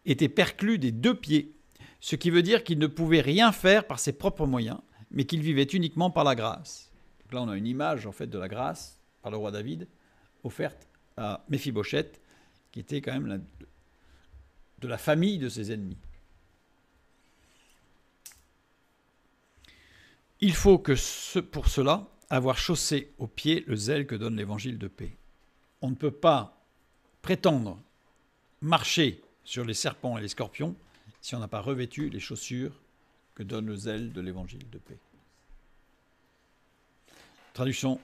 était perclus des 2 pieds, ce qui veut dire qu'il ne pouvait rien faire par ses propres moyens, mais qu'il vivait uniquement par la grâce. Donc là, on a une image en fait de la grâce par le roi David offerte à Méphibosheth, qui était quand même de la famille de ses ennemis. Il faut que pour cela avoir chaussé aux pieds le zèle que donne l'évangile de paix. On ne peut pas prétendre marcher sur les serpents et les scorpions si on n'a pas revêtu les chaussures que donne le zèle de l'évangile de paix. Traduction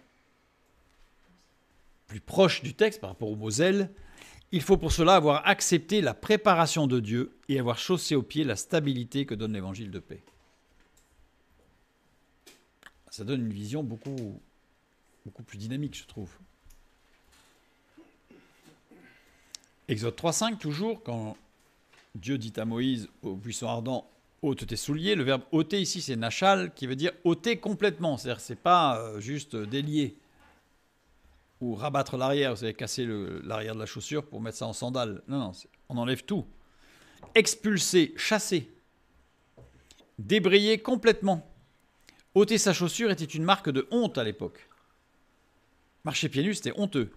plus proche du texte par rapport au mot zèle, il faut pour cela avoir accepté la préparation de Dieu et avoir chaussé aux pieds la stabilité que donne l'évangile de paix. ça donne une vision beaucoup plus dynamique, je trouve. Exode 3.5, toujours, quand Dieu dit à Moïse au buisson ardent, ôte tes souliers. Le verbe ôter ici, c'est nachal, qui veut dire ôter complètement. C'est-à-dire, c'est pas juste délier ou rabattre l'arrière. Vous savez, casser l'arrière de la chaussure pour mettre ça en sandales. Non, non, on enlève tout. Expulser, chasser, débrayer complètement. Ôter sa chaussure était une marque de honte à l'époque. Marcher pieds nus, c'était honteux.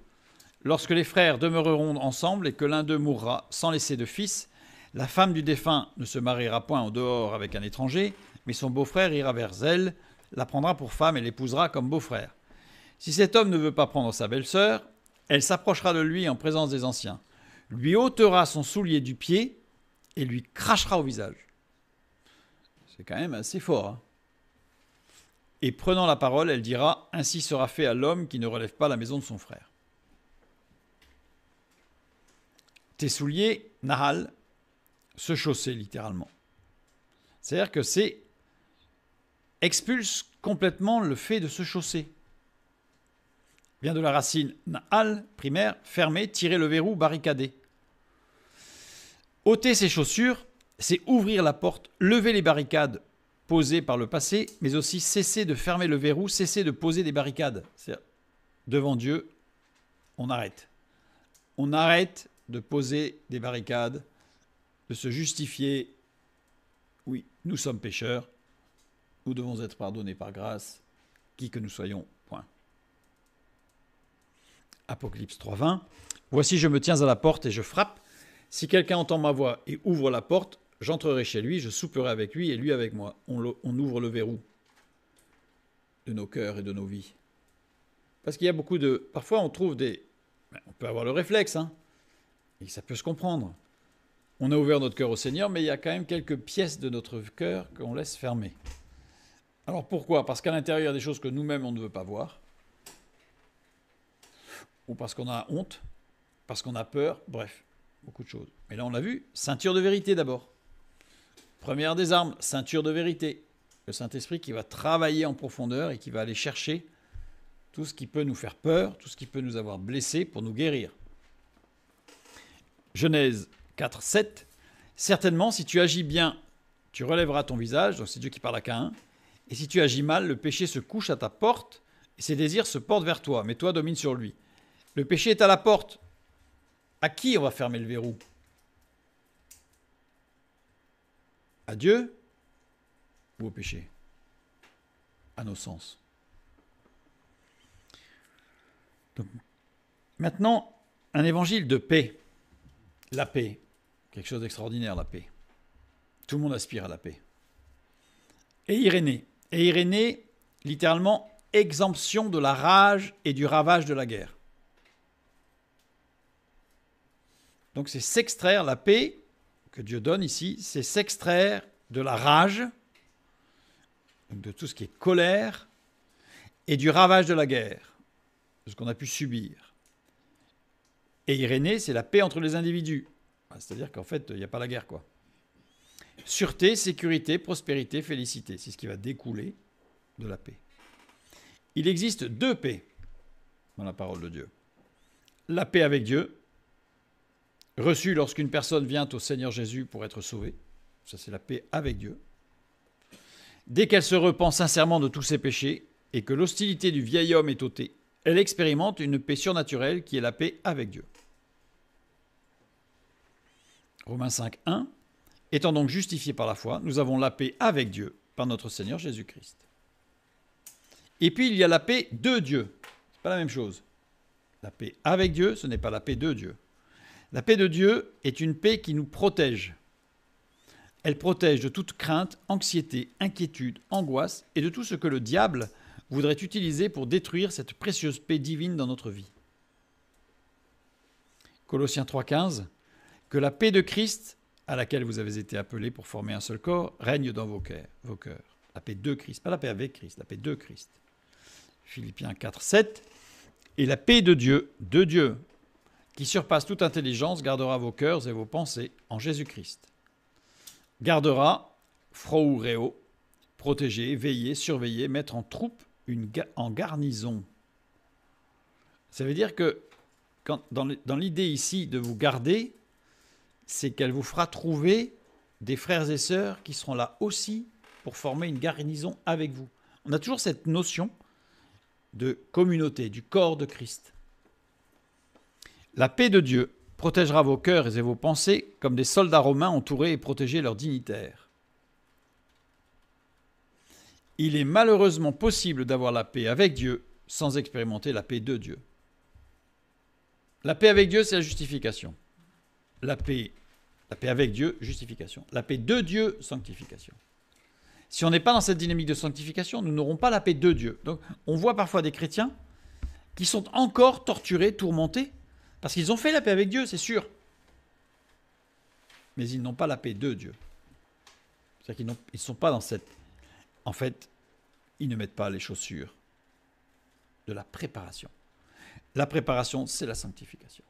Lorsque les frères demeureront ensemble et que l'un d'eux mourra sans laisser de fils, la femme du défunt ne se mariera point au dehors avec un étranger, mais son beau-frère ira vers elle, la prendra pour femme et l'épousera comme beau-frère. Si cet homme ne veut pas prendre sa belle-sœur, elle s'approchera de lui en présence des anciens, lui ôtera son soulier du pied et lui crachera au visage. C'est quand même assez fort, hein. Et prenant la parole, elle dira « Ainsi sera fait à l'homme qui ne relève pas la maison de son frère. » Tes souliers, nahal, se chausser littéralement. C'est-à-dire que c'est expulse complètement le fait de se chausser. Vient de la racine nahal, primaire, fermer, tirer le verrou, barricader. Ôter ses chaussures, c'est ouvrir la porte, lever les barricades posées par le passé, mais aussi cesser de fermer le verrou, cesser de poser des barricades. C'est-à-dire, devant Dieu, on arrête. On arrête de poser des barricades, de se justifier. Oui, nous sommes pécheurs, nous devons être pardonnés par grâce, qui que nous soyons, point. Apocalypse 3.20. Voici, je me tiens à la porte et je frappe. Si quelqu'un entend ma voix et ouvre la porte, j'entrerai chez lui, je souperai avec lui et lui avec moi. On ouvre le verrou de nos cœurs et de nos vies. Parce qu'il y a beaucoup de... Parfois, on trouve des... On peut avoir le réflexe, hein, et ça peut se comprendre. On a ouvert notre cœur au Seigneur, mais il y a quand même quelques pièces de notre cœur qu'on laisse fermer. Alors pourquoi ? Parce qu'à l'intérieur, il y a des choses que nous-mêmes, on ne veut pas voir. Ou parce qu'on a honte, parce qu'on a peur, bref, beaucoup de choses. Mais là, on l'a vu, ceinture de vérité d'abord. Première des armes, ceinture de vérité. Le Saint-Esprit qui va travailler en profondeur et qui va aller chercher tout ce qui peut nous faire peur, tout ce qui peut nous avoir blessés pour nous guérir. Genèse 4, 7. Certainement, si tu agis bien, tu relèveras ton visage. Donc c'est Dieu qui parle à Caïn. Et si tu agis mal, le péché se couche à ta porte et ses désirs se portent vers toi. Mais toi, domine sur lui. Le péché est à la porte. À qui on va fermer le verrou ? À Dieu ou au péché ? À nos sens. Donc, maintenant, un évangile de paix. La paix. Quelque chose d'extraordinaire, la paix. Tout le monde aspire à la paix. Et Irénée. Et Irénée, littéralement, exemption de la rage et du ravage de la guerre. Donc c'est s'extraire, la paix que Dieu donne ici, c'est s'extraire de la rage, de tout ce qui est colère, et du ravage de la guerre, de ce qu'on a pu subir. Et Irénée, c'est la paix entre les individus. C'est-à-dire qu'en fait, il n'y a pas la guerre, quoi. Sûreté, sécurité, prospérité, félicité, c'est ce qui va découler de la paix. Il existe deux paix dans la parole de Dieu. La paix avec Dieu, reçue lorsqu'une personne vient au Seigneur Jésus pour être sauvée. Ça, c'est la paix avec Dieu. Dès qu'elle se repent sincèrement de tous ses péchés et que l'hostilité du vieil homme est ôtée, elle expérimente une paix surnaturelle qui est la paix avec Dieu. Romains 5, 1. Étant donc justifiés par la foi, nous avons la paix avec Dieu par notre Seigneur Jésus-Christ. Et puis il y a la paix de Dieu. Ce n'est pas la même chose. La paix avec Dieu, ce n'est pas la paix de Dieu. La paix de Dieu est une paix qui nous protège. Elle protège de toute crainte, anxiété, inquiétude, angoisse et de tout ce que le diable voudrait utiliser pour détruire cette précieuse paix divine dans notre vie. Colossiens 3,15 « Que la paix de Christ, à laquelle vous avez été appelés pour former un seul corps, règne dans vos cœurs. » La paix de Christ, pas la paix avec Christ, la paix de Christ. Philippiens 4,7 « Et la paix de Dieu, qui surpasse toute intelligence, gardera vos cœurs et vos pensées en Jésus-Christ. » Gardera, phroureo, protéger, veiller, surveiller, mettre en troupe en garnison. Ça veut dire que dans l'idée ici de vous garder, c'est qu'elle vous fera trouver des frères et sœurs qui seront là aussi pour former une garnison avec vous. On a toujours cette notion de communauté, du corps de Christ. La paix de Dieu protégera vos cœurs et vos pensées comme des soldats romains entouraient et protégeaient leurs dignitaires. Il est malheureusement possible d'avoir la paix avec Dieu sans expérimenter la paix de Dieu. La paix avec Dieu, c'est la justification. La paix avec Dieu, justification. La paix de Dieu, sanctification. Si on n'est pas dans cette dynamique de sanctification, nous n'aurons pas la paix de Dieu. Donc, on voit parfois des chrétiens qui sont encore torturés, tourmentés, parce qu'ils ont fait la paix avec Dieu, c'est sûr. Mais ils n'ont pas la paix de Dieu. C'est-à-dire qu'ils ne sont pas dans cette... En fait, ils ne mettent pas les chaussures de la préparation. La préparation, c'est la sanctification.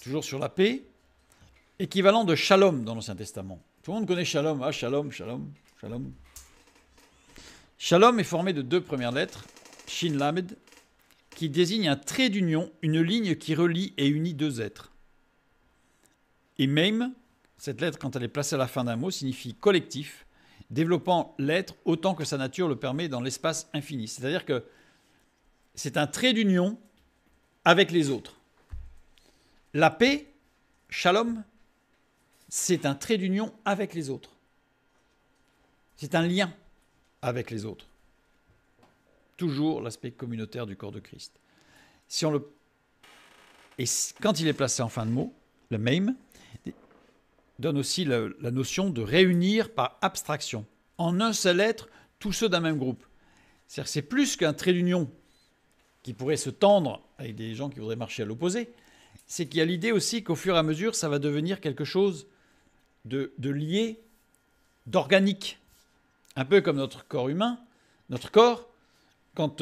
Toujours sur la paix, équivalent de shalom dans l'Ancien Testament. Tout le monde connaît shalom. Ah, shalom, shalom, shalom. Shalom est formé de 2 premières lettres, shin lamed, qui désigne un trait d'union, une ligne qui relie et unit 2 êtres. Et même, cette lettre, quand elle est placée à la fin d'un mot, signifie collectif, développant l'être autant que sa nature le permet dans l'espace infini. C'est-à-dire que c'est un trait d'union avec les autres. La paix, shalom, c'est un trait d'union avec les autres. C'est un lien avec les autres. Toujours l'aspect communautaire du corps de Christ. Et quand il est placé en fin de mot, le même donne aussi la notion de réunir par abstraction, en un seul être, tous ceux d'un même groupe. C'est-à-dire que c'est plus qu'un trait d'union qui pourrait se tendre avec des gens qui voudraient marcher à l'opposé, c'est qu'il y a l'idée aussi qu'au fur et à mesure, ça va devenir quelque chose de lié, d'organique. Un peu comme notre corps humain. Notre corps, quand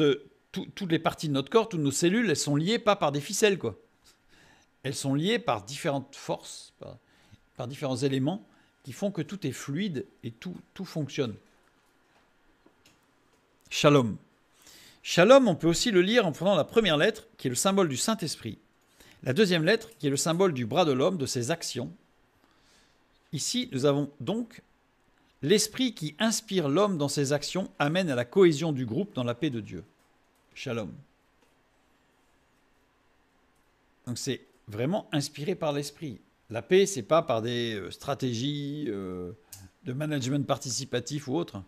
toutes les parties de notre corps, toutes nos cellules, elles sont liées pas par des ficelles, quoi. Elles sont liées par différentes forces, par différents éléments qui font que tout est fluide et tout fonctionne. Shalom. Shalom, on peut aussi le lire en prenant la première lettre, qui est le symbole du Saint-Esprit. La deuxième lettre, qui est le symbole du bras de l'homme, de ses actions. Ici, nous avons donc l'esprit qui inspire l'homme dans ses actions, amène à la cohésion du groupe dans la paix de Dieu. Shalom. Donc c'est vraiment inspiré par l'esprit. La paix, ce n'est pas par des stratégies de management participatif ou autre.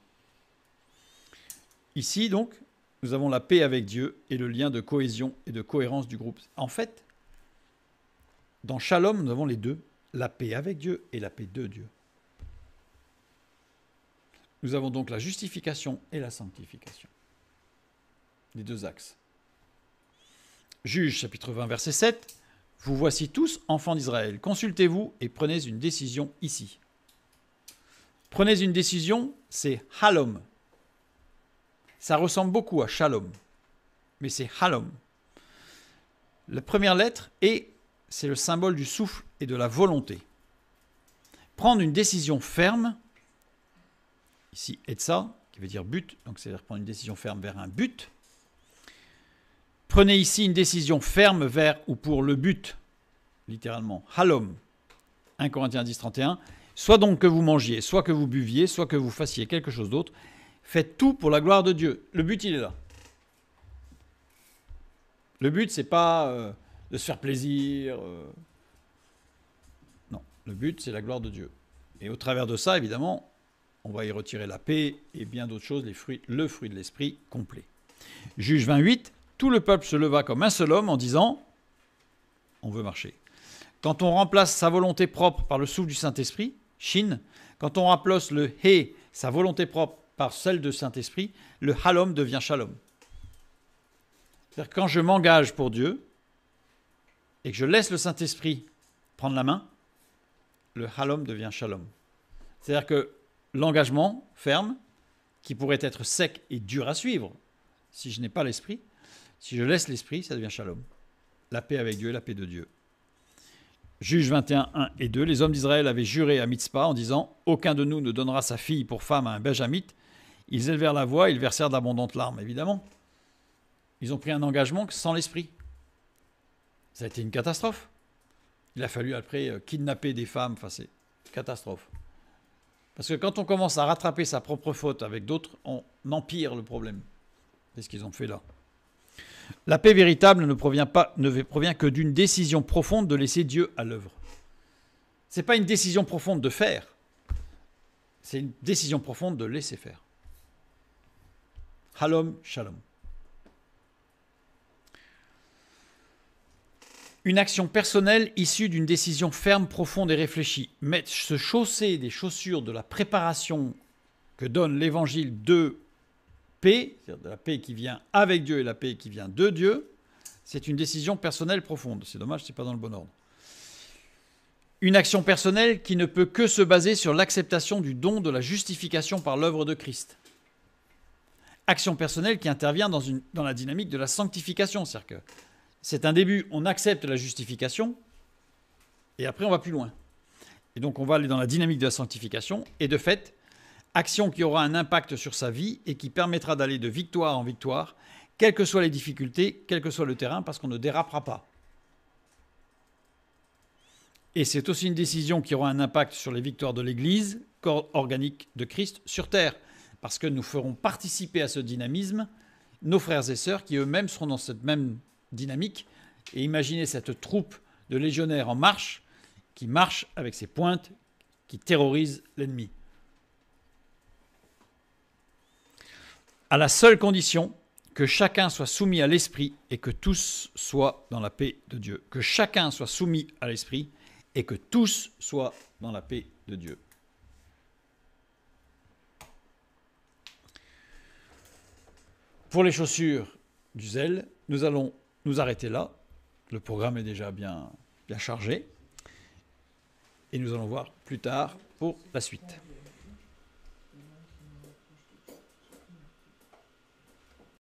Ici, donc, nous avons la paix avec Dieu et le lien de cohésion et de cohérence du groupe. En fait, dans Shalom, nous avons les deux, la paix avec Dieu et la paix de Dieu. Nous avons donc la justification et la sanctification. Les 2 axes. Juge, chapitre 20, verset 7. Vous voici tous, enfants d'Israël. Consultez-vous et prenez une décision ici. Prenez une décision, c'est halom. Ça ressemble beaucoup à shalom, mais c'est halom. La première lettre, c'est le symbole du souffle et de la volonté. Prendre une décision ferme, ici etza, qui veut dire but, donc c'est-à-dire prendre une décision ferme vers un but. Prenez ici une décision ferme vers ou pour le but, littéralement, halom. 1 Corinthiens 10, 31. Soit donc que vous mangiez, soit que vous buviez, soit que vous fassiez quelque chose d'autre, faites tout pour la gloire de Dieu. Le but, il est là. Le but, c'est pas de se faire plaisir. Non, le but, c'est la gloire de Dieu. Et au travers de ça, évidemment, on va y retirer la paix et bien d'autres choses, le fruit de l'esprit complet. Juge 28, tout le peuple se leva comme un seul homme en disant « On veut marcher ». Quand on remplace sa volonté propre par le souffle du Saint-Esprit, Shin, quand on remplace le He, sa volonté propre, par celle de Saint-Esprit, le Halom devient Shalom. C'est-à-dire que quand je m'engage pour Dieu et que je laisse le Saint-Esprit prendre la main, le Halom devient Shalom. C'est-à-dire que l'engagement ferme, qui pourrait être sec et dur à suivre, si je n'ai pas l'Esprit, si je laisse l'Esprit, ça devient Shalom. La paix avec Dieu et la paix de Dieu. Juge 21, 1 et 2, les hommes d'Israël avaient juré à Mitzpah en disant « Aucun de nous ne donnera sa fille pour femme à un benjamite. » Ils élevèrent la voix, ils versèrent d'abondantes larmes, évidemment. Ils ont pris un engagement sans l'esprit. Ça a été une catastrophe. Il a fallu après kidnapper des femmes, enfin c'est une catastrophe. Parce que quand on commence à rattraper sa propre faute avec d'autres, on empire le problème. C'est ce qu'ils ont fait là. La paix véritable ne provient que d'une décision profonde de laisser Dieu à l'œuvre. Ce n'est pas une décision profonde de faire, c'est une décision profonde de laisser faire. Halom Shalom. Une action personnelle issue d'une décision ferme, profonde et réfléchie. Mais se chausser des chaussures de la préparation que donne l'évangile de paix, c'est-à-dire de la paix qui vient avec Dieu et la paix qui vient de Dieu, c'est une décision personnelle profonde. C'est dommage, ce n'est pas dans le bon ordre. Une action personnelle qui ne peut que se baser sur l'acceptation du don de la justification par l'œuvre de Christ. Action personnelle qui intervient dans la dynamique de la sanctification, c'est-à-dire que c'est un début, on accepte la justification, et après on va plus loin. Et donc on va aller dans la dynamique de la sanctification, et de fait, action qui aura un impact sur sa vie et qui permettra d'aller de victoire en victoire, quelles que soient les difficultés, quel que soit le terrain, parce qu'on ne dérapera pas. Et c'est aussi une décision qui aura un impact sur les victoires de l'Église, corps organique de Christ sur terre, parce que nous ferons participer à ce dynamisme nos frères et sœurs qui eux-mêmes seront dans cette même dynamique. Et imaginez cette troupe de légionnaires en marche, qui marche avec ses pointes, qui terrorise l'ennemi. À la seule condition que chacun soit soumis à l'esprit et que tous soient dans la paix de Dieu. Que chacun soit soumis à l'esprit et que tous soient dans la paix de Dieu. Pour les chaussures du zèle, nous allons nous arrêter là. Le programme est déjà bien chargé. Et nous allons voir plus tard pour la suite.